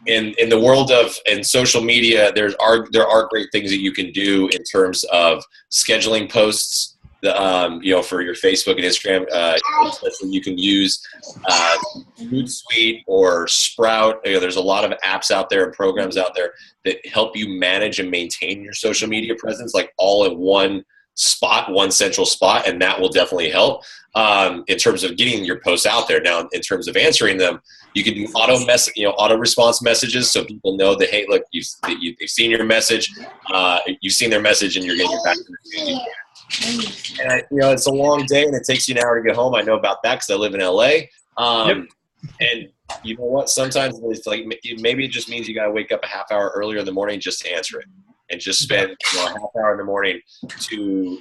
In the world of social media, there are great things that you can do in terms of scheduling posts. For your Facebook and Instagram, especially you can use Hootsuite or Sprout. There's a lot of apps out there and programs out there that help you manage and maintain your social media presence, like all in one spot, one central spot, and that will definitely help in terms of getting your posts out there. Now, in terms of answering them, you can do auto response messages, so people know that, hey, look, they've seen your message, you've seen their message, and you're getting it back to them. And it's a long day and it takes you an hour to get home. I know about that because I live in LA. And you know what? Sometimes it's like maybe it just means you got to wake up a half hour earlier in the morning just to answer it, and just spend a half hour in the morning to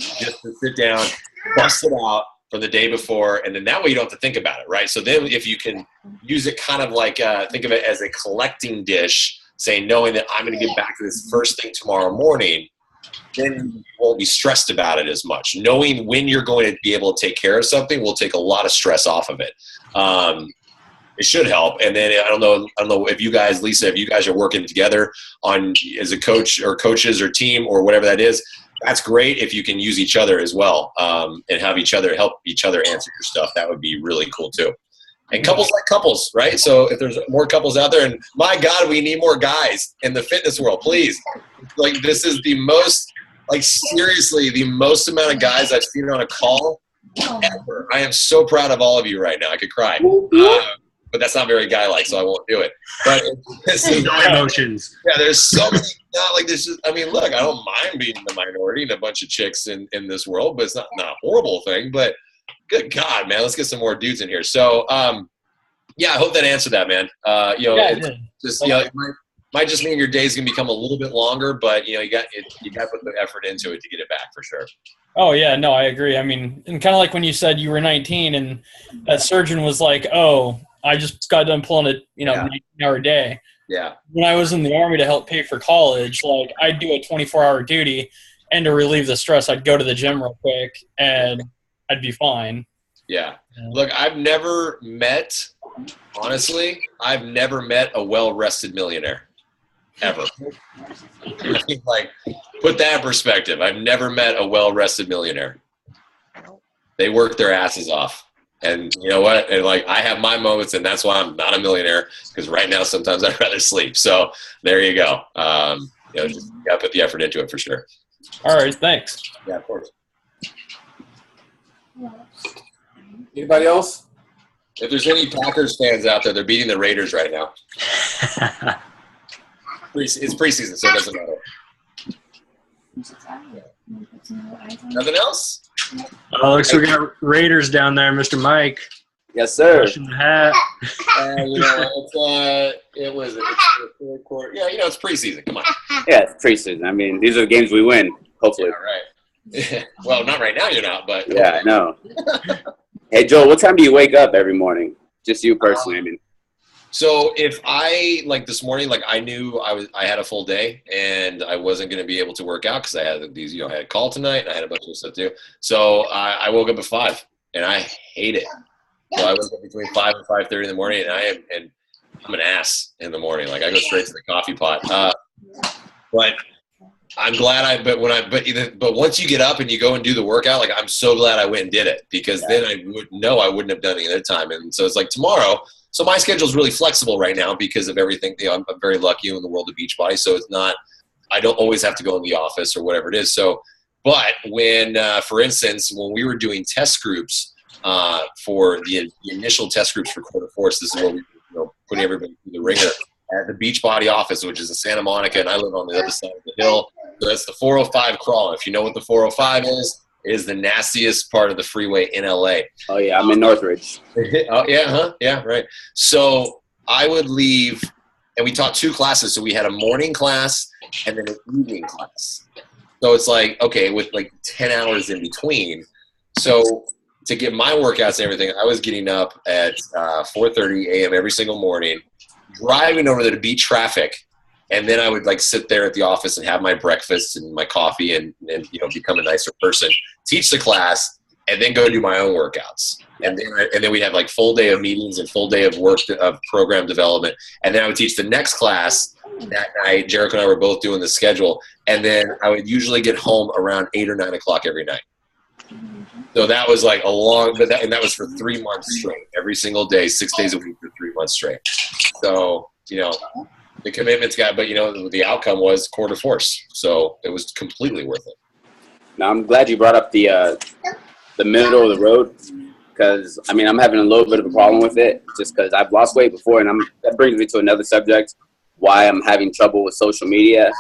sit down, bust it out for the day before, and then that way you don't have to think about it, right? So then if you can use it kind of like think of it as a collecting dish, saying knowing that I'm going to get back to this first thing tomorrow morning, then you won't be stressed about it as much. Knowing when you're going to be able to take care of something will take a lot of stress off of it. It should help. And then I don't know if you guys, Lisa, if you guys are working together on as a coach or coaches or team or whatever that is, that's great if you can use each other as well and have each other help each other answer your stuff. That would be really cool too. And couples like couples, right? So if there's more couples out there, and my God, we need more guys in the fitness world, please. Like, this is the most, like, seriously, the most amount of guys I've seen on a call ever. I am so proud of all of you right now. I could cry. but that's not very guy-like, so I won't do it. But No emotions. Yeah, there's so many. Not like this. I mean, look, I don't mind being the minority and a bunch of chicks in this world, but it's not a horrible thing. But good God, man, let's get some more dudes in here. So, yeah, I hope that answered that, man. Just it might just mean your day's gonna become a little bit longer, but you got to put the effort into it to get it back for sure. Oh yeah, no, I agree. I mean, and kind of like when you said you were 19 and that surgeon was like, "Oh, I just got done pulling a 19-hour day." Yeah. When I was in the Army to help pay for college, like I'd do a 24-hour duty, and to relieve the stress, I'd go to the gym real quick, and I'd be fine. Yeah. Look, honestly, I've never met a well-rested millionaire. Ever. I mean, like, put that in perspective. I've never met a well-rested millionaire. They work their asses off. And you know what? And like, I have my moments, and that's why I'm not a millionaire, because right now sometimes I'd rather sleep. So there you go. Just gotta put the effort into it for sure. All right, thanks. Yeah, of course. Anybody else? If there's any Packers fans out there, they're beating the Raiders right now. It's preseason, so it doesn't matter. Nothing else? Oh, looks like we got Raiders down there, Mr. Mike. Yes, sir. Brushing the hat. It was the third quarter. Yeah, it's preseason. Come on. Yeah, it's preseason. I mean, these are the games we win, hopefully. Yeah, right. Well, not right now, you're not, but. Yeah, I know. Hey, Joel, what time do you wake up every morning? Just you personally, I mean. So if I, this morning, I knew I had a full day and I wasn't going to be able to work out because I had I had a call tonight and I had a bunch of stuff to do. So I woke up at 5 and I hate it. So I woke up between 5 and 5:30 in the morning, and I'm an ass in the morning. I go straight to the coffee pot. But I'm glad but once you get up and you go and do the workout, I'm so glad I went and did it, because then I wouldn't have done it at the time. And so it's tomorrow. So my schedule is really flexible right now because of everything. I'm very lucky in the world of Beachbody. So it's not, I don't always have to go in the office or whatever it is. So, but when, for instance, when we were doing test groups for the initial test groups for Quarter Force, this is where we putting everybody through the ringer at the Beachbody office, which is in Santa Monica, and I live on the other side of the hill. So that's the 405 crawl. If you know what the 405 is, it is the nastiest part of the freeway in LA. Oh yeah, I'm in Northridge. Oh yeah, huh? Yeah, right. So I would leave, and we taught 2 classes. So we had a morning class and then an evening class. So it's okay, with 10 hours in between. So to get my workouts and everything, I was getting up at 4:30 a.m. every single morning, driving over there to beat traffic. And then I would sit there at the office and have my breakfast and my coffee and become a nicer person, teach the class, and then go do my own workouts. And then we'd have full day of meetings and full day of work of program development. And then I would teach the next class that night. Jericho and I were both doing the schedule. And then I would usually get home around 8 or 9 o'clock every night. So that was a long, and that was for 3 months straight, every single day, 6 days a week for 3 months straight. So, the commitment's but the outcome was Quarter Force. So it was completely worth it. Now, I'm glad you brought up the middle of the road, because, I mean, I'm having a little bit of a problem with it just because I've lost weight before, and that brings me to another subject, why I'm having trouble with social media.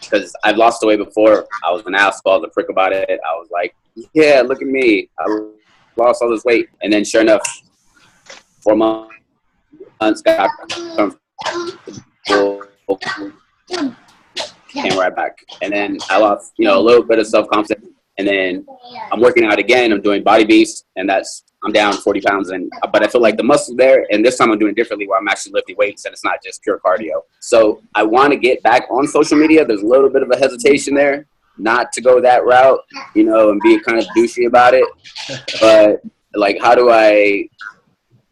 Because I've lost the weight before. I was an asshole, I was a prick about it. I was like, yeah, look at me. I lost all this weight. And then sure enough, 4 months got came right back. And then I lost, a little bit of self-confidence. And then I'm working out again. I'm doing Body Beast, and I'm down 40 pounds. But I feel like the muscle's there, and this time I'm doing it differently, where I'm actually lifting weights, and it's not just pure cardio. So I want to get back on social media. There's a little bit of a hesitation there, not to go that route, and be kind of douchey about it. But how do I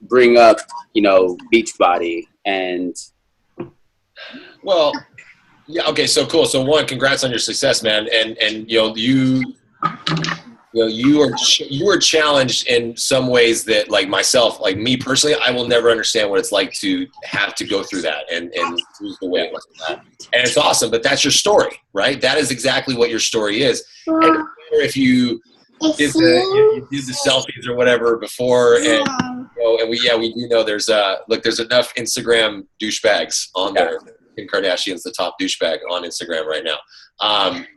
bring up, Beachbody and? Well, yeah. Okay. So cool. So one, congrats on your success, man. And you are challenged in some ways that, myself, me personally, I will never understand what it's like to have to go through that and lose the weight like that. And it's awesome, but that's your story, right? That is exactly what your story is. And no matter if you you did the selfies or whatever before, and we do know there's enough Instagram douchebags on there. Kim Kardashian's the top douchebag on Instagram right now,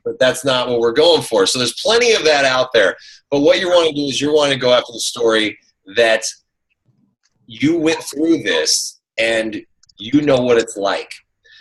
but that's not what we're going for. So there's plenty of that out there. But what you want to do is you want to go after the story that you went through this and you know what it's like.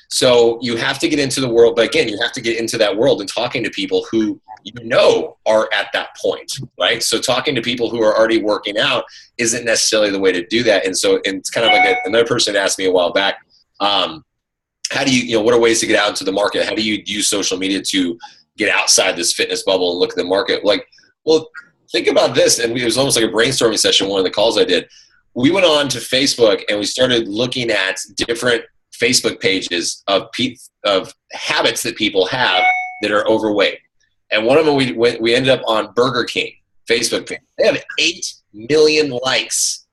So you have to get into the world, but again, you have to get into that world and talking to people who you know are at that point, right? So talking to people who are already working out isn't necessarily the way to do that. And so it's kind of like another person asked me a while back, how do you, what are ways to get out into the market? How do you use social media to get outside this fitness bubble and look at the market? Like, well, think about this. And it was almost like a brainstorming session, one of the calls I did. We went on to Facebook and we started looking at different Facebook pages of habits that people have that are overweight. And one of them, we ended up on Burger King Facebook page. They have 8 million likes.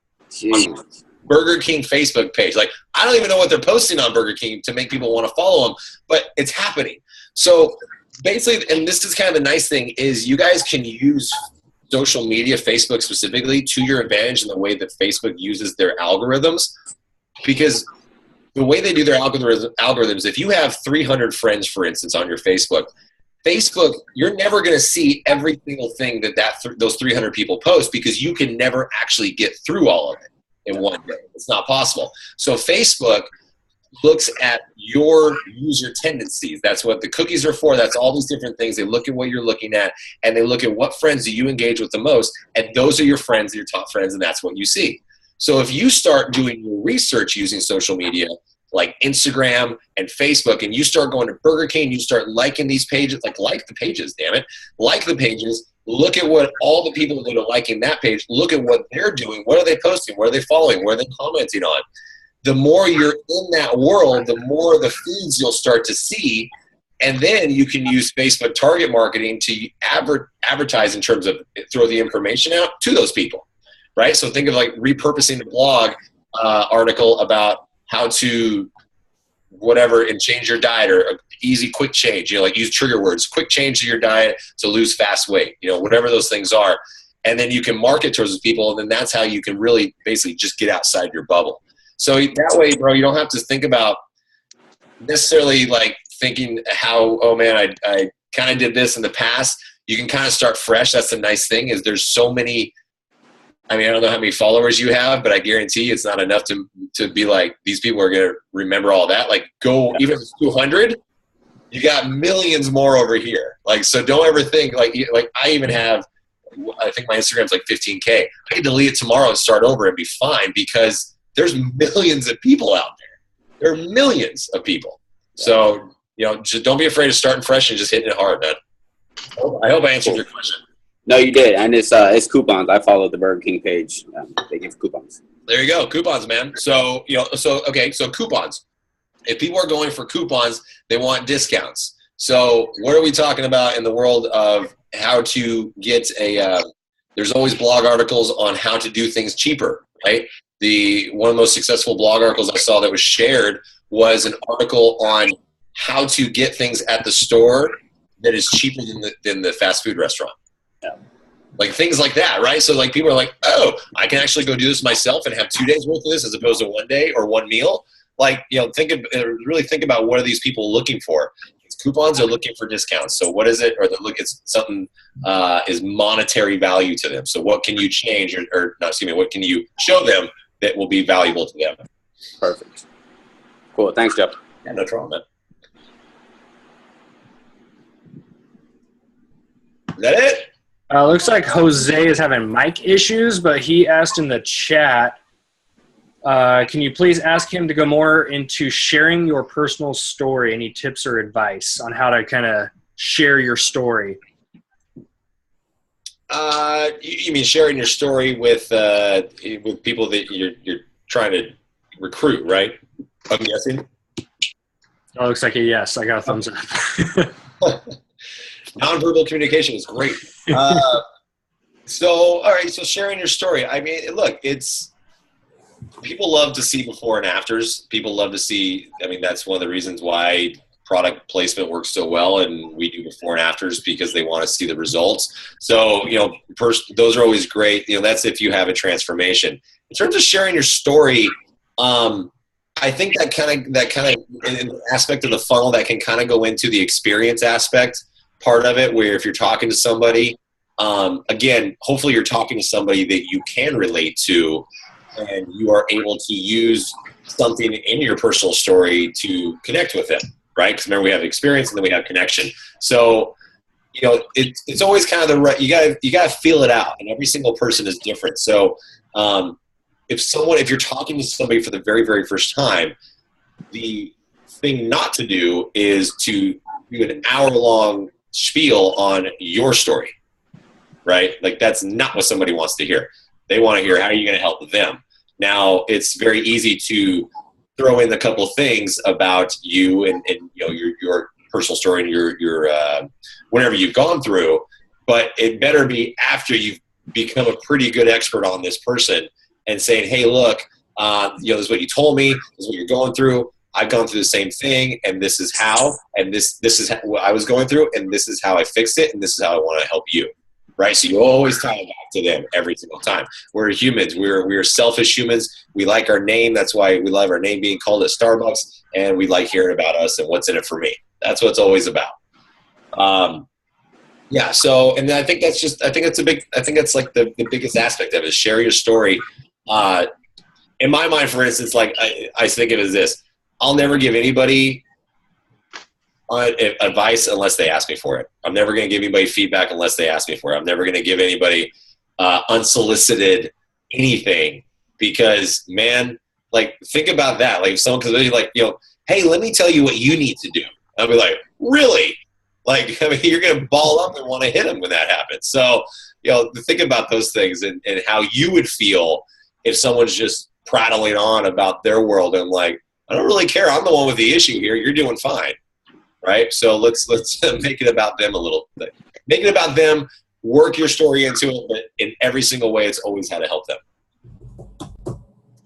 On Burger King Facebook page. Like, I don't even know what they're posting on Burger King to make people want to follow them, but it's happening. So basically, and this is kind of the nice thing, is you guys can use social media, Facebook specifically, to your advantage in the way that Facebook uses their algorithms. Because the way they do their algorithms, if you have 300 friends, for instance, on your Facebook, you're never going to see every single thing those 300 people post, because you can never actually get through all of it in one day. It's not possible. So Facebook looks at your user tendencies. That's what the cookies are for. That's all these different things. They look at what you're looking at, and they look at what friends do you engage with the most, and those are your friends, your top friends, and that's what you see. So if you start doing your research using social media like Instagram and Facebook, and you start going to Burger King, you start liking these pages, like the pages, damn it. Like the pages, look at what all the people that are liking that page, look at what they're doing. What are they posting? What are they following? What are they commenting on? The more you're in that world, the more the feeds you'll start to see. And then you can use Facebook target marketing to advertise in terms of throw the information out to those people. Right? So think of like repurposing the blog article about how to whatever and change your diet, or an easy quick change, like use trigger words, quick change to your diet to lose fast weight, whatever those things are. And then you can market towards those people. And then that's how you can really basically just get outside your bubble. So that way, bro, you don't have to think about necessarily like thinking how, oh man, I kind of did this in the past. You can kind of start fresh. That's the nice thing, is there's so many. I mean, I don't know how many followers you have, but I guarantee it's not enough to be like, these people are going to remember all that. Like, go, even if it's 200, you got millions more over here. Like, so don't ever think, like I even have, I think my Instagram's like 15K. I can delete it tomorrow and start over and be fine, because there's millions of people out there. There are millions of people. So, just don't be afraid of starting fresh and just hitting it hard, man. I hope I answered your question. No, you did, and it's coupons. I followed the Burger King page. They give coupons. There you go, coupons, man. So so coupons. If people are going for coupons, they want discounts. So what are we talking about in the world of how to get there's always blog articles on how to do things cheaper, right? One of the most successful blog articles I saw that was shared was an article on how to get things at the store that is cheaper than the fast food restaurant. Yeah. Like things like that, right? So like people are like, oh, I can actually go do this myself and have 2 days worth of this as opposed to 1 day or one meal. Like, really think about what are these people looking for? It's coupons are looking for discounts. So what is it? Or it's something is monetary value to them. So what can you change what can you show them that will be valuable to them? Perfect. Cool. Thanks, Jeff. Yeah, no problem, man. Is that it? Looks like Jose is having mic issues, but he asked in the chat, can you please ask him to go more into sharing your personal story? Any tips or advice on how to kind of share your story? You mean sharing your story with people that you're trying to recruit, right? I'm guessing. Oh, looks like a yes. I got a thumbs up. Nonverbal communication is great. All right. So sharing your story. I mean, look, people love to see before and afters. People love to see. I mean, that's one of the reasons why product placement works so well, and we do before and afters because they want to see the results. So, those are always great. That's if you have a transformation. In terms of sharing your story, I think that kind of in the aspect of the funnel that can kind of go into the experience aspect part of it, where if you're talking to somebody, again, hopefully you're talking to somebody that you can relate to, and you are able to use something in your personal story to connect with them, right? Because remember, we have experience and then we have connection. So, it's always kind of you gotta feel it out, and every single person is different. So, if you're talking to somebody for the very, very first time, the thing not to do is to do an hour-long spiel on your story, right? Like, that's not what somebody wants to hear. They want to hear, how are you going to help them? Now, it's very easy to throw in a couple things about you and your personal story and your whatever you've gone through, but it better be after you've become a pretty good expert on this person and saying, hey, look, this is what you told me, this is what you're going through. I've gone through the same thing, and this is how, and this is what I was going through, and this is how I fixed it, and this is how I want to help you. Right? So you always tie it back to them every single time. We're humans. We're selfish humans. We like our name. That's why we love our name being called at Starbucks, and we like hearing about us and what's in it for me. That's what it's always about. Yeah. So, and I think that's like the biggest aspect of it is share your story. In my mind, for instance, like I think of it as this: I'll never give anybody advice unless they ask me for it. I'm never going to give anybody feedback unless they ask me for it. I'm never going to give anybody unsolicited anything, because, man, like, think about that. Like, if someone comes to me like, hey, let me tell you what you need to do. I'll be like, really? Like, I mean, you're going to ball up and want to hit them when that happens. So, think about those things and how you would feel if someone's just prattling on about their world and like, I don't really care. I'm the one with the issue here. You're doing fine. Right? So let's make it about them a little bit. Make it about them, work your story into it, but in every single way, it's always how to help them.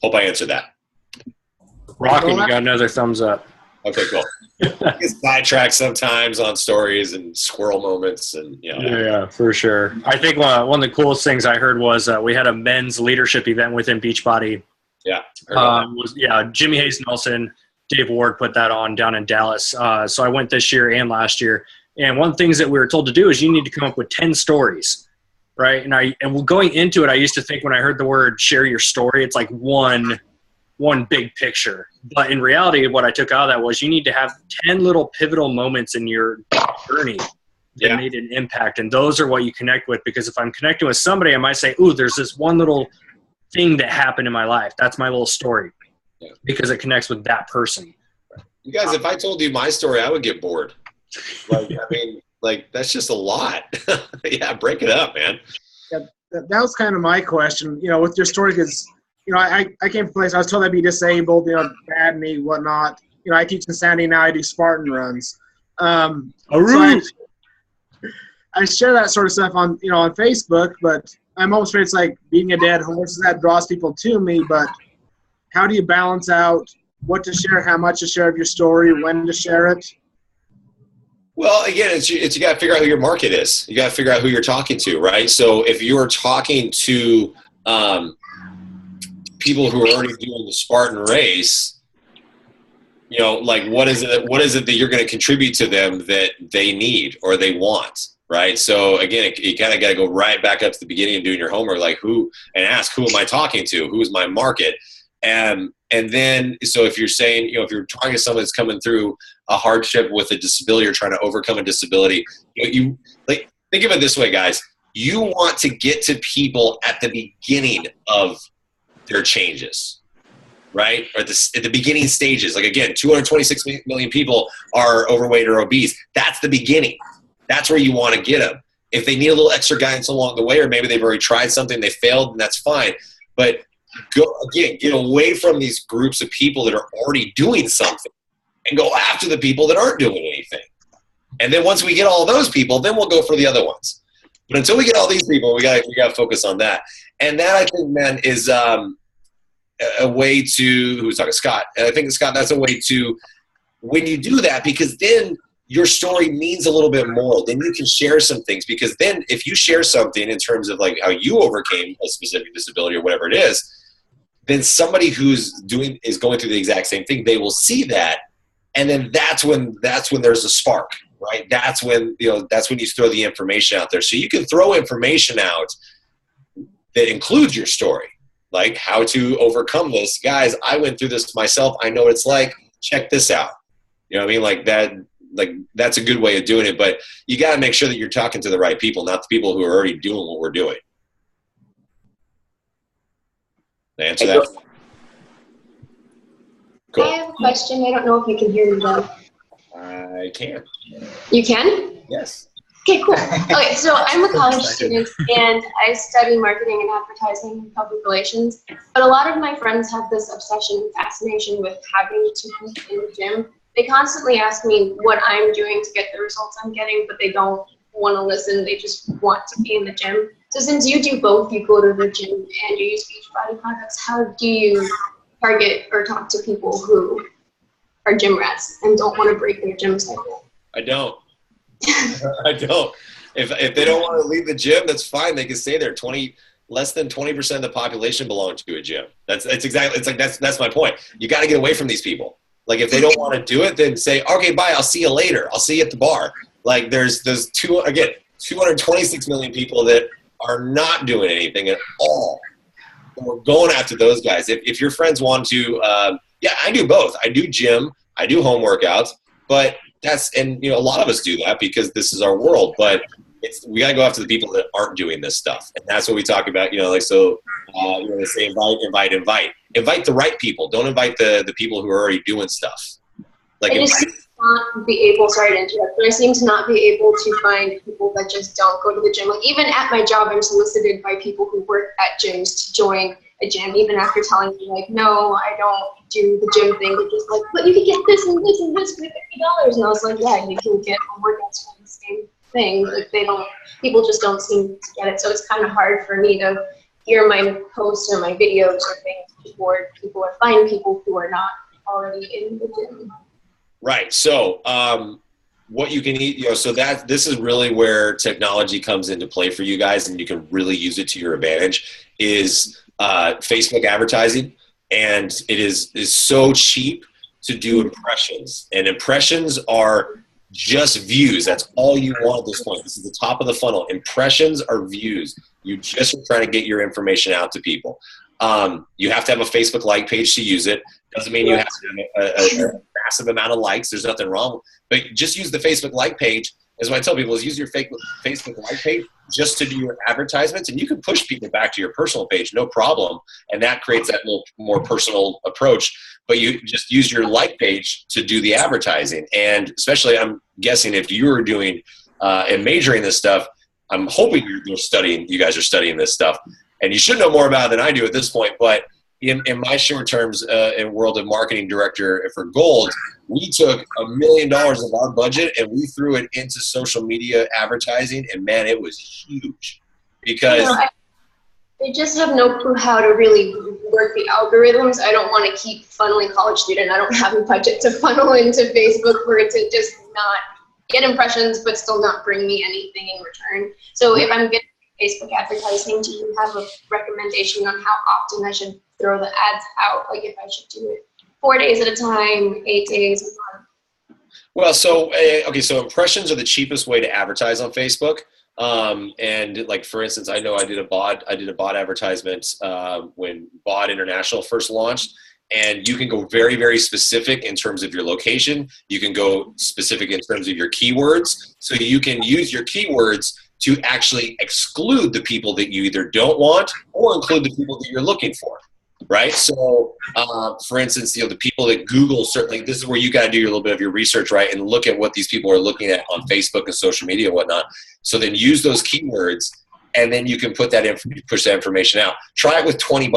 Hope I answered that. Rocky, you got another thumbs up. Okay, cool. I get sidetracked sometimes on stories and squirrel moments, and Yeah, for sure. I think one of the coolest things I heard was we had a men's leadership event within Beachbody. Yeah. Jimmy Hayes Nelson, Dave Ward put that on down in Dallas. So I went this year and last year. And one of the things that we were told to do is you need to come up with 10 stories, right? And going into it, I used to think when I heard the word share your story, it's like one big picture. But in reality, what I took out of that was you need to have 10 little pivotal moments in your journey that made an impact. And those are what you connect with, because if I'm connecting with somebody, I might say, ooh, there's this one little thing that happened in my life. That's my little story. Yeah. Because it connects with that person. You guys, if I told you my story, I would get bored. Like, I mean, like, that's just a lot. Yeah, break it up, man. Yeah, that was kind of my question, with your story, because, I came from a place, I was told I'd be disabled, bad knee, whatnot. I teach Insanity now, I do Spartan runs. So I share that sort of stuff on, on Facebook, but I'm almost afraid it's like being a dead horse. That draws people to me, but how do you balance out what to share, how much to share of your story, when to share it? Well, again, it's you got to figure out who your market is. You got to figure out who you're talking to, right? So if you're talking to people who are already doing the Spartan race, like what is it that you're going to contribute to them that they need or they want, right? So again, you kind of got to go right back up to the beginning and doing your homework, like and ask, who am I talking to? Who's my market? And then, so if you're saying, if you're talking to someone that's coming through a hardship with a disability or trying to overcome a disability, you like, think of it this way, guys. You want to get to people at the beginning of their changes, right? Or at the beginning stages. Like, again, 226 million people are overweight or obese. That's the beginning. That's where you want to get them. If they need a little extra guidance along the way, or maybe they've already tried something, they failed, and that's fine. But get away from these groups of people that are already doing something and go after the people that aren't doing anything. And then once we get all those people, then we'll go for the other ones. But until we get all these people, we got to focus on that. And that, I think, man, is a way to, who's talking, Scott. And I think, Scott, that's a way to when you do that, because then your story means a little bit more. Then you can share some things, because then if you share something in terms of like how you overcame a specific disability or whatever it is, then somebody is going through the exact same thing. They will see that, and then that's when there's a spark, right? That's when you throw the information out there. So you can throw information out that includes your story, like how to overcome this. Guys, I went through this myself. I know what it's like. Check this out. You know what I mean? Like that. Like that's a good way of doing it, but you got to make sure that you're talking to the right people, not the people who are already doing what we're doing. Answer that. Cool. I have a question. I don't know if you can hear me though. I can. You can? Yes. Okay, cool. Okay, so I'm a college student and I study marketing and advertising and public relations. But a lot of my friends have this obsession and fascination with having to be in the gym. They constantly ask me what I'm doing to get the results I'm getting, but they don't want to listen. They just want to be in the gym. So since you do both, you go to the gym and you use Beachbody products, how do you target or talk to people who are gym rats and don't want to break their gym cycle? I don't. I don't. If they don't want to leave the gym, that's fine. They can stay there. Less than 20% of the population belong to a gym. That's my point. You got to get away from these people. Like if they don't want to do it, then say, okay, bye. I'll see you later. I'll see you at the bar. Like there's 226 million people that are not doing anything at all. And we're going after those guys. If your friends want to, yeah, I do both. I do gym. I do home workouts. But a lot of us do that because this is our world. But we got to go after the people that aren't doing this stuff. And that's what we talk about, they say invite the right people. Don't invite the people who are already doing stuff. Like I seem to not be able to find people that just don't go to the gym. Like even at my job, I'm solicited by people who work at gyms to join a gym, even after telling me like, no, I don't do the gym thing. They're just like, but you can get this and this and this for $50. And I was like, yeah, you can get home workouts for the same thing. Like people just don't seem to get it. So it's kind of hard for me to hear my posts or my videos or things before people or find people who are not already in the gym. Right. So what you can eat, so this is really where technology comes into play for you guys, and you can really use it to your advantage, is Facebook advertising. And it is so cheap to do impressions. And impressions are just views. That's all you want at this point. This is the top of the funnel. Impressions are views. You just are trying to get your information out to people. You have to have a Facebook like page to use it. Doesn't mean you have to have a massive amount of likes. There's nothing wrong. But just use the Facebook like page. As what I tell people is use your Facebook like page just to do your advertisements, and you can push people back to your personal page, no problem. And that creates that little more personal approach. But you just use your like page to do the advertising. And especially, I'm guessing if you are doing and majoring this stuff, I'm hoping you guys are studying this stuff. And you should know more about it than I do at this point. But in my short terms in world of marketing director for Gold, we took $1 million of our budget and we threw it into social media advertising. And man, it was huge because they just have no clue how to really work the algorithms. I don't want to keep funneling college student. I don't have a budget to funnel into Facebook for it to just not get impressions, but still not bring me anything in return. So if I'm getting Facebook advertising, do you have a recommendation on how often I should throw the ads out? Like if I should do it 4 days at a time, 8 days a month? Well, so impressions are the cheapest way to advertise on Facebook. And like, for instance, I know I did a bot advertisement when Bot International first launched. And you can go very, very specific in terms of your location. You can go specific in terms of your keywords. So you can use your keywords to actually exclude the people that you either don't want or include the people that you're looking for, right? So, for instance, the people that Google, certainly this is where you got to do a little bit of your research, right, and look at what these people are looking at on Facebook and social media and whatnot. So then use those keywords, and then you can push that information out. Try it with $20.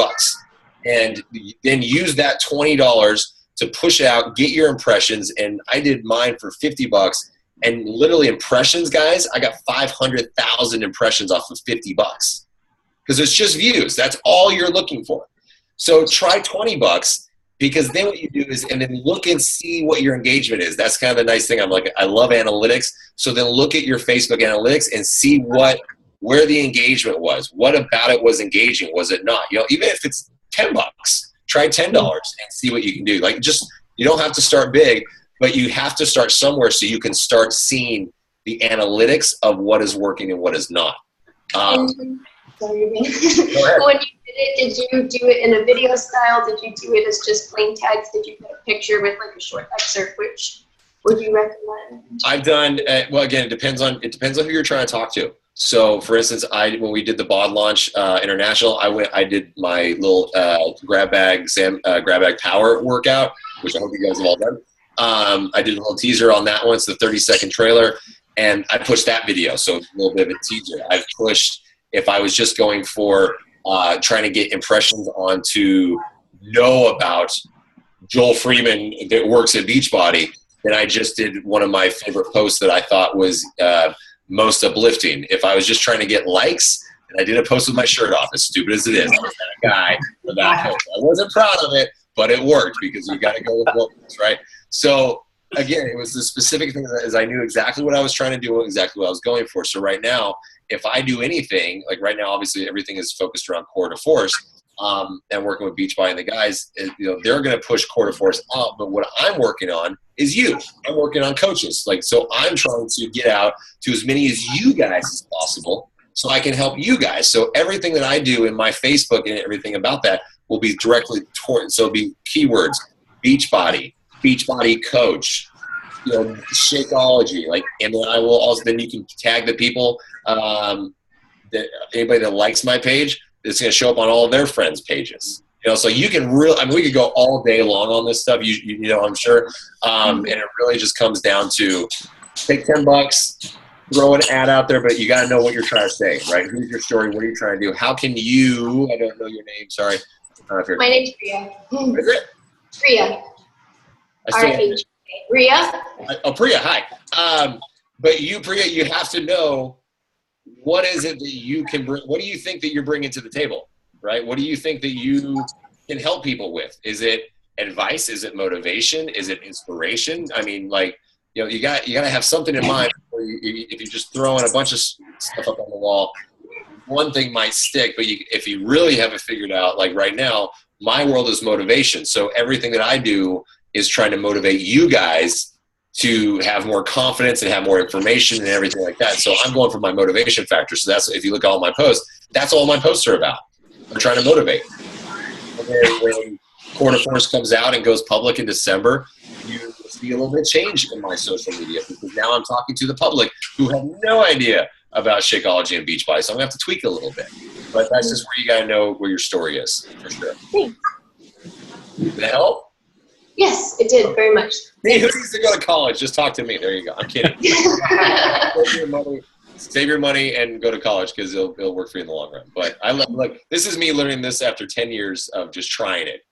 And then use that $20 to push out, get your impressions. And I did mine for $50. And literally impressions, guys, I got 500,000 impressions off of $50 because it's just views. That's all you're looking for. So try $20 Because then what you do is, and then look and see what your engagement is. That's kind of the nice thing. I love analytics. So then look at your Facebook analytics and see where the engagement was. What about it was engaging? Was it not? Even if it's $10, try $10 and see what you can do. You don't have to start big, but you have to start somewhere so you can start seeing the analytics of what is working and what is not. Sorry. When you did it, did you do it in a video style? Did you do it as just plain text? Did you put a picture with a short excerpt? Which would you recommend? I've done well. Again, it depends on who you're trying to talk to. So, for instance, when we did the bod launch international, I did my little grab bag power workout, which I hope you guys have all done. I did a little teaser on that one. It's the 30-second trailer, and I pushed that video, so it's a little bit of a teaser. I've pushed. If I was just going for trying to get impressions on to know about Joel Freeman that works at Beachbody, then I just did one of my favorite posts that I thought was most uplifting. If I was just trying to get likes, and I did a post with my shirt off, as stupid as it is, I was that guy for that post. I wasn't proud of it, but it worked because you got to go with what works, right? So again, it was the specific thing that I knew exactly what I was trying to do, exactly what I was going for. So right now, if I do anything, like right now, obviously everything is focused around core to force, and working with Beachbody and the guys, they're going to push core to force out. But what I'm working on is you. I'm working on coaches. So I'm trying to get out to as many as you guys as possible so I can help you guys. So everything that I do in my Facebook and everything about that will be directly toward, so it'll be keywords, Beachbody coach, Shakeology, and then I will also, then you can tag the people, that anybody that likes my page, it's going to show up on all of their friends' pages. So you can really, we could go all day long on this stuff, I'm sure. And it really just comes down to take $10, throw an ad out there, but you got to know what you're trying to say, right? Who's your story? What are you trying to do? How can you, I don't know your name, sorry. My name's Priya. Is it? Priya. Priya? Oh, Priya, hi. But you, Priya, you have to know what is it that you can bring, what do you think that you're bringing to the table, right? What do you think that you can help people with? Is it advice? Is it motivation? Is it inspiration? You got to have something in mind. If you're just throwing a bunch of stuff up on the wall, one thing might stick, but if you really have it figured out, like right now, my world is motivation. So everything that I do is trying to motivate you guys to have more confidence and have more information and everything like that. So I'm going for my motivation factor. So that's, if you look at all my posts, that's all my posts are about. I'm trying to motivate. And then when Core to Force comes out and goes public in December, you see a little bit of change in my social media because now I'm talking to the public who have no idea about Shakeology and Beachbody. So I'm going to have to tweak a little bit. But that's just where you got to know where your story is, for sure. Thanks. Did that help? Yes, it did, very much. Hey, who needs to go to college? Just talk to me. There you go. I'm kidding. Save your money and go to college because it'll work for you in the long run. But this is me learning this after 10 years of just trying it.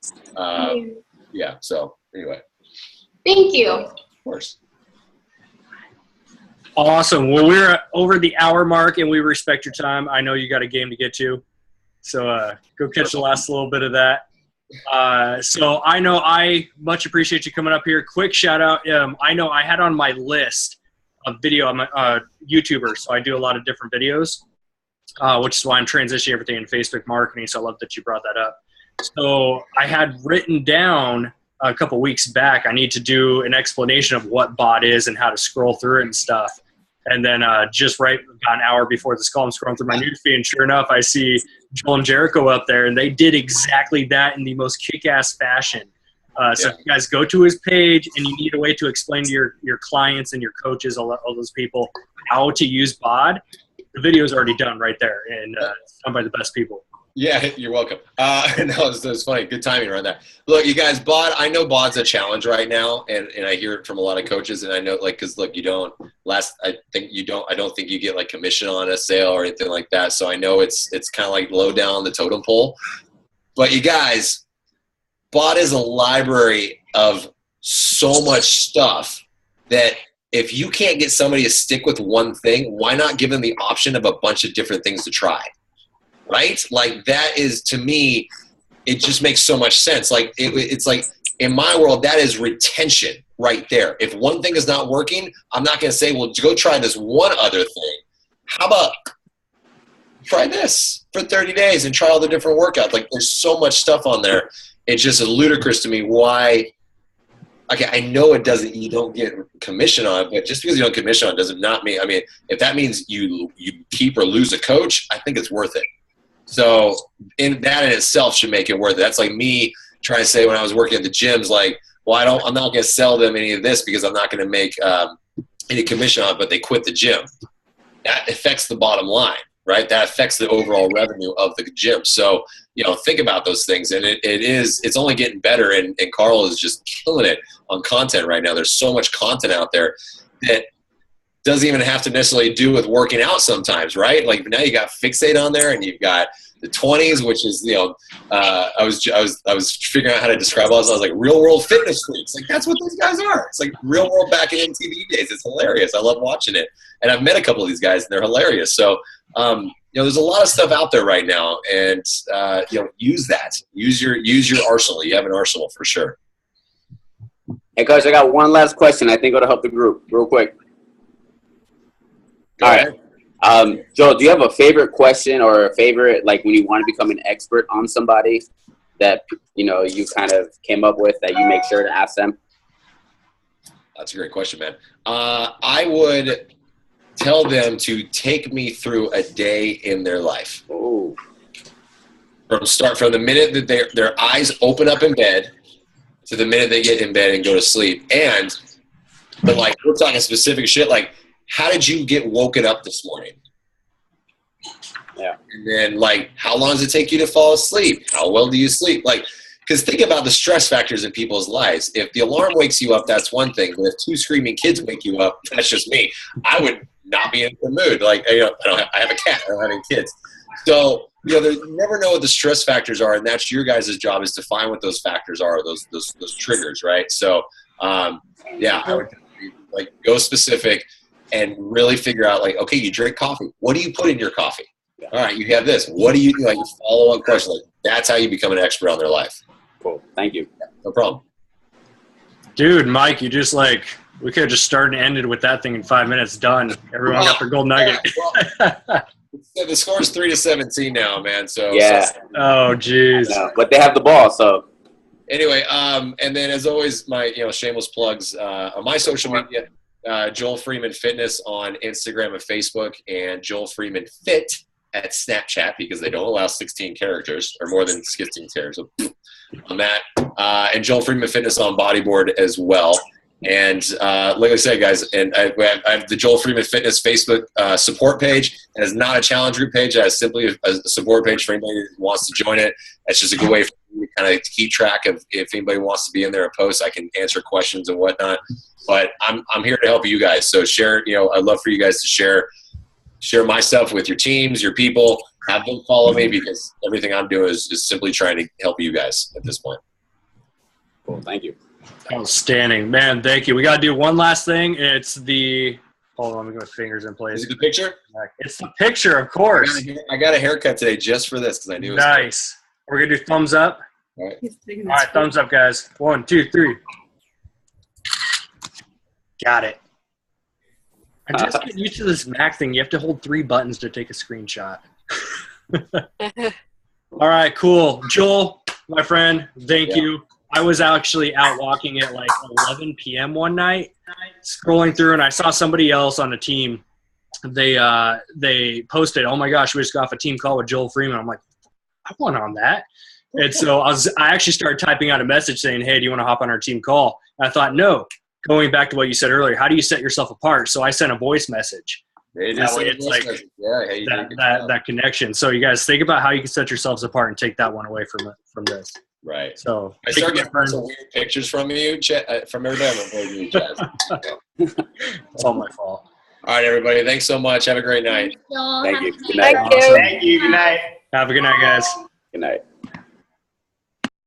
Yeah, so anyway. Thank you. Of course. Awesome. Well, we're over the hour mark, and we respect your time. I know you got a game to get to. So go catch the last little bit of that. So I know I much appreciate you coming up here. Quick shout out. I know I had on my list of video. I'm a YouTuber, so I do a lot of different videos, which is why I'm transitioning everything in Facebook marketing. So I love that you brought that up. So I had written down a couple weeks back, I need to do an explanation of what bot is and how to scroll through it and stuff. And then just about an hour before this call, I'm scrolling through my newsfeed, and sure enough, I see Joel and Jericho up there, and they did exactly that in the most kick-ass fashion. So if you guys go to his page and you need a way to explain to your clients and your coaches, all those people, how to use BOD, the video is already done right there, and it's done by the best people. Yeah, you're welcome. No, it's funny. Good timing around that. Look, you guys, I know BOD's a challenge right now, and I hear it from a lot of coaches, and I know, because look, I don't think you get commission on a sale or anything like that. So I know it's kind of low down on the totem pole. But you guys, BOD is a library of so much stuff that if you can't get somebody to stick with one thing, why not give them the option of a bunch of different things to try? Right? That is, to me, it just makes so much sense. It's like in my world, that is retention right there. If one thing is not working, I'm not going to say, well, go try this one other thing. How about try this for 30 days and try all the different workouts? Like, there's so much stuff on there. It's just ludicrous to me why. Okay, I know you don't get commission on it, but just because you don't commission on it doesn't not mean. I mean, if that means you keep or lose a coach, I think it's worth it. So in itself should make it worth it. That's like me trying to say when I was working at the gyms, like, well, I'm not going to sell them any of this because I'm not going to make any commission on it, but they quit the gym. That affects the bottom line, right? That affects the overall revenue of the gym. So, think about those things. And it's only getting better. And Carl is just killing it on content right now. There's so much content out there that doesn't even have to necessarily do with working out sometimes, right? Like now you got Fixate on there and you've got the 20s, which is, I was figuring out how to describe all this. I was like, real world fitness freaks. Like that's what these guys are. It's like real world back in MTV days. It's hilarious. I love watching it. And I've met a couple of these guys and they're hilarious. So, there's a lot of stuff out there right now and, use that, use your arsenal. You have an arsenal for sure. Hey coach, I got one last question. I think it'll help the group real quick. Go All ahead. right. Joel, do you have a favorite question or a favorite, like when you want to become an expert on somebody that, you kind of came up with that you make sure to ask them? That's a great question, man. I would tell them to take me through a day in their life. Oh. From the minute that their eyes open up in bed to the minute they get in bed and go to sleep. But like, we're talking specific shit, like, how did you get woken up this morning? Yeah. And then, like, how long does it take you to fall asleep? How well do you sleep? Like, because think about the stress factors in people's lives. If the alarm wakes you up, that's one thing. But if 2 screaming kids wake you up, that's just me. I would not be in the mood. Like, I have a cat. I don't have any kids. So, you never know what the stress factors are, and that's your guys' job is to find what those factors are, those triggers, right? So, I would like go specific and really figure out, like, okay, you drink coffee. What do you put in your coffee? Yeah. All right, you have this. What do you do? Like, follow-up question. Like, that's how you become an expert on their life. Cool. Thank you. Yeah, no problem. Dude, Mike, you just we could have just started and ended with that thing in 5 minutes. Done. Everyone got their gold nugget. Yeah, the score is 3-17 now, man. So yeah. Oh, jeez. But they have the ball, so. Anyway, and then as always, my shameless plugs on my social media. Joel Freeman Fitness on Instagram and Facebook, and Joel Freeman Fit at Snapchat because they don't allow 16 characters or more than 16 characters on that. And Joel Freeman Fitness on Bodyboard as well. And like I said, guys, and I have the Joel Freeman Fitness Facebook support page. And it's not a challenge group page. It's simply a support page for anybody who wants to join it. It's just a good way for me to kind of keep track of if anybody wants to be in there and post. I can answer questions and whatnot. But I'm here to help you guys. So share, I'd love for you guys to share my stuff with your teams, your people. Have them follow me because everything I'm doing is simply trying to help you guys at this point. Cool. Thank you. Outstanding. Man, thank you. We got to do one last thing. It's hold on, let me get my fingers in place. Is it the picture? It's the picture, of course. I got a haircut today just for this because I knew it was nice. We're going to do thumbs up. All right. All right, thumbs up, guys. 1, 2, 3. Got it. I just get used to this Mac thing. You have to hold 3 buttons to take a screenshot. All right, cool. Joel, my friend, thank you. I was actually out walking at like 11 p.m. one night, scrolling through, and I saw somebody else on the team. They posted, "Oh my gosh, we just got off a team call with Joel Freeman." I'm like, I want on that. And so I actually started typing out a message saying, "Hey, do you want to hop on our team call?" And I thought, no. Going back to what you said earlier, how do you set yourself apart? So I sent a voice message. It's like that connection. So you guys think about how you can set yourselves apart and take that one away from this. Right. So I started getting some weird pictures from you, from everybody. I'm avoiding you, Chaz. It's all my fault. All right, everybody. Thanks so much. Have a great night. Thank you. Good night. Thank you. Thank you. Good night. Have a good night, guys. Good night.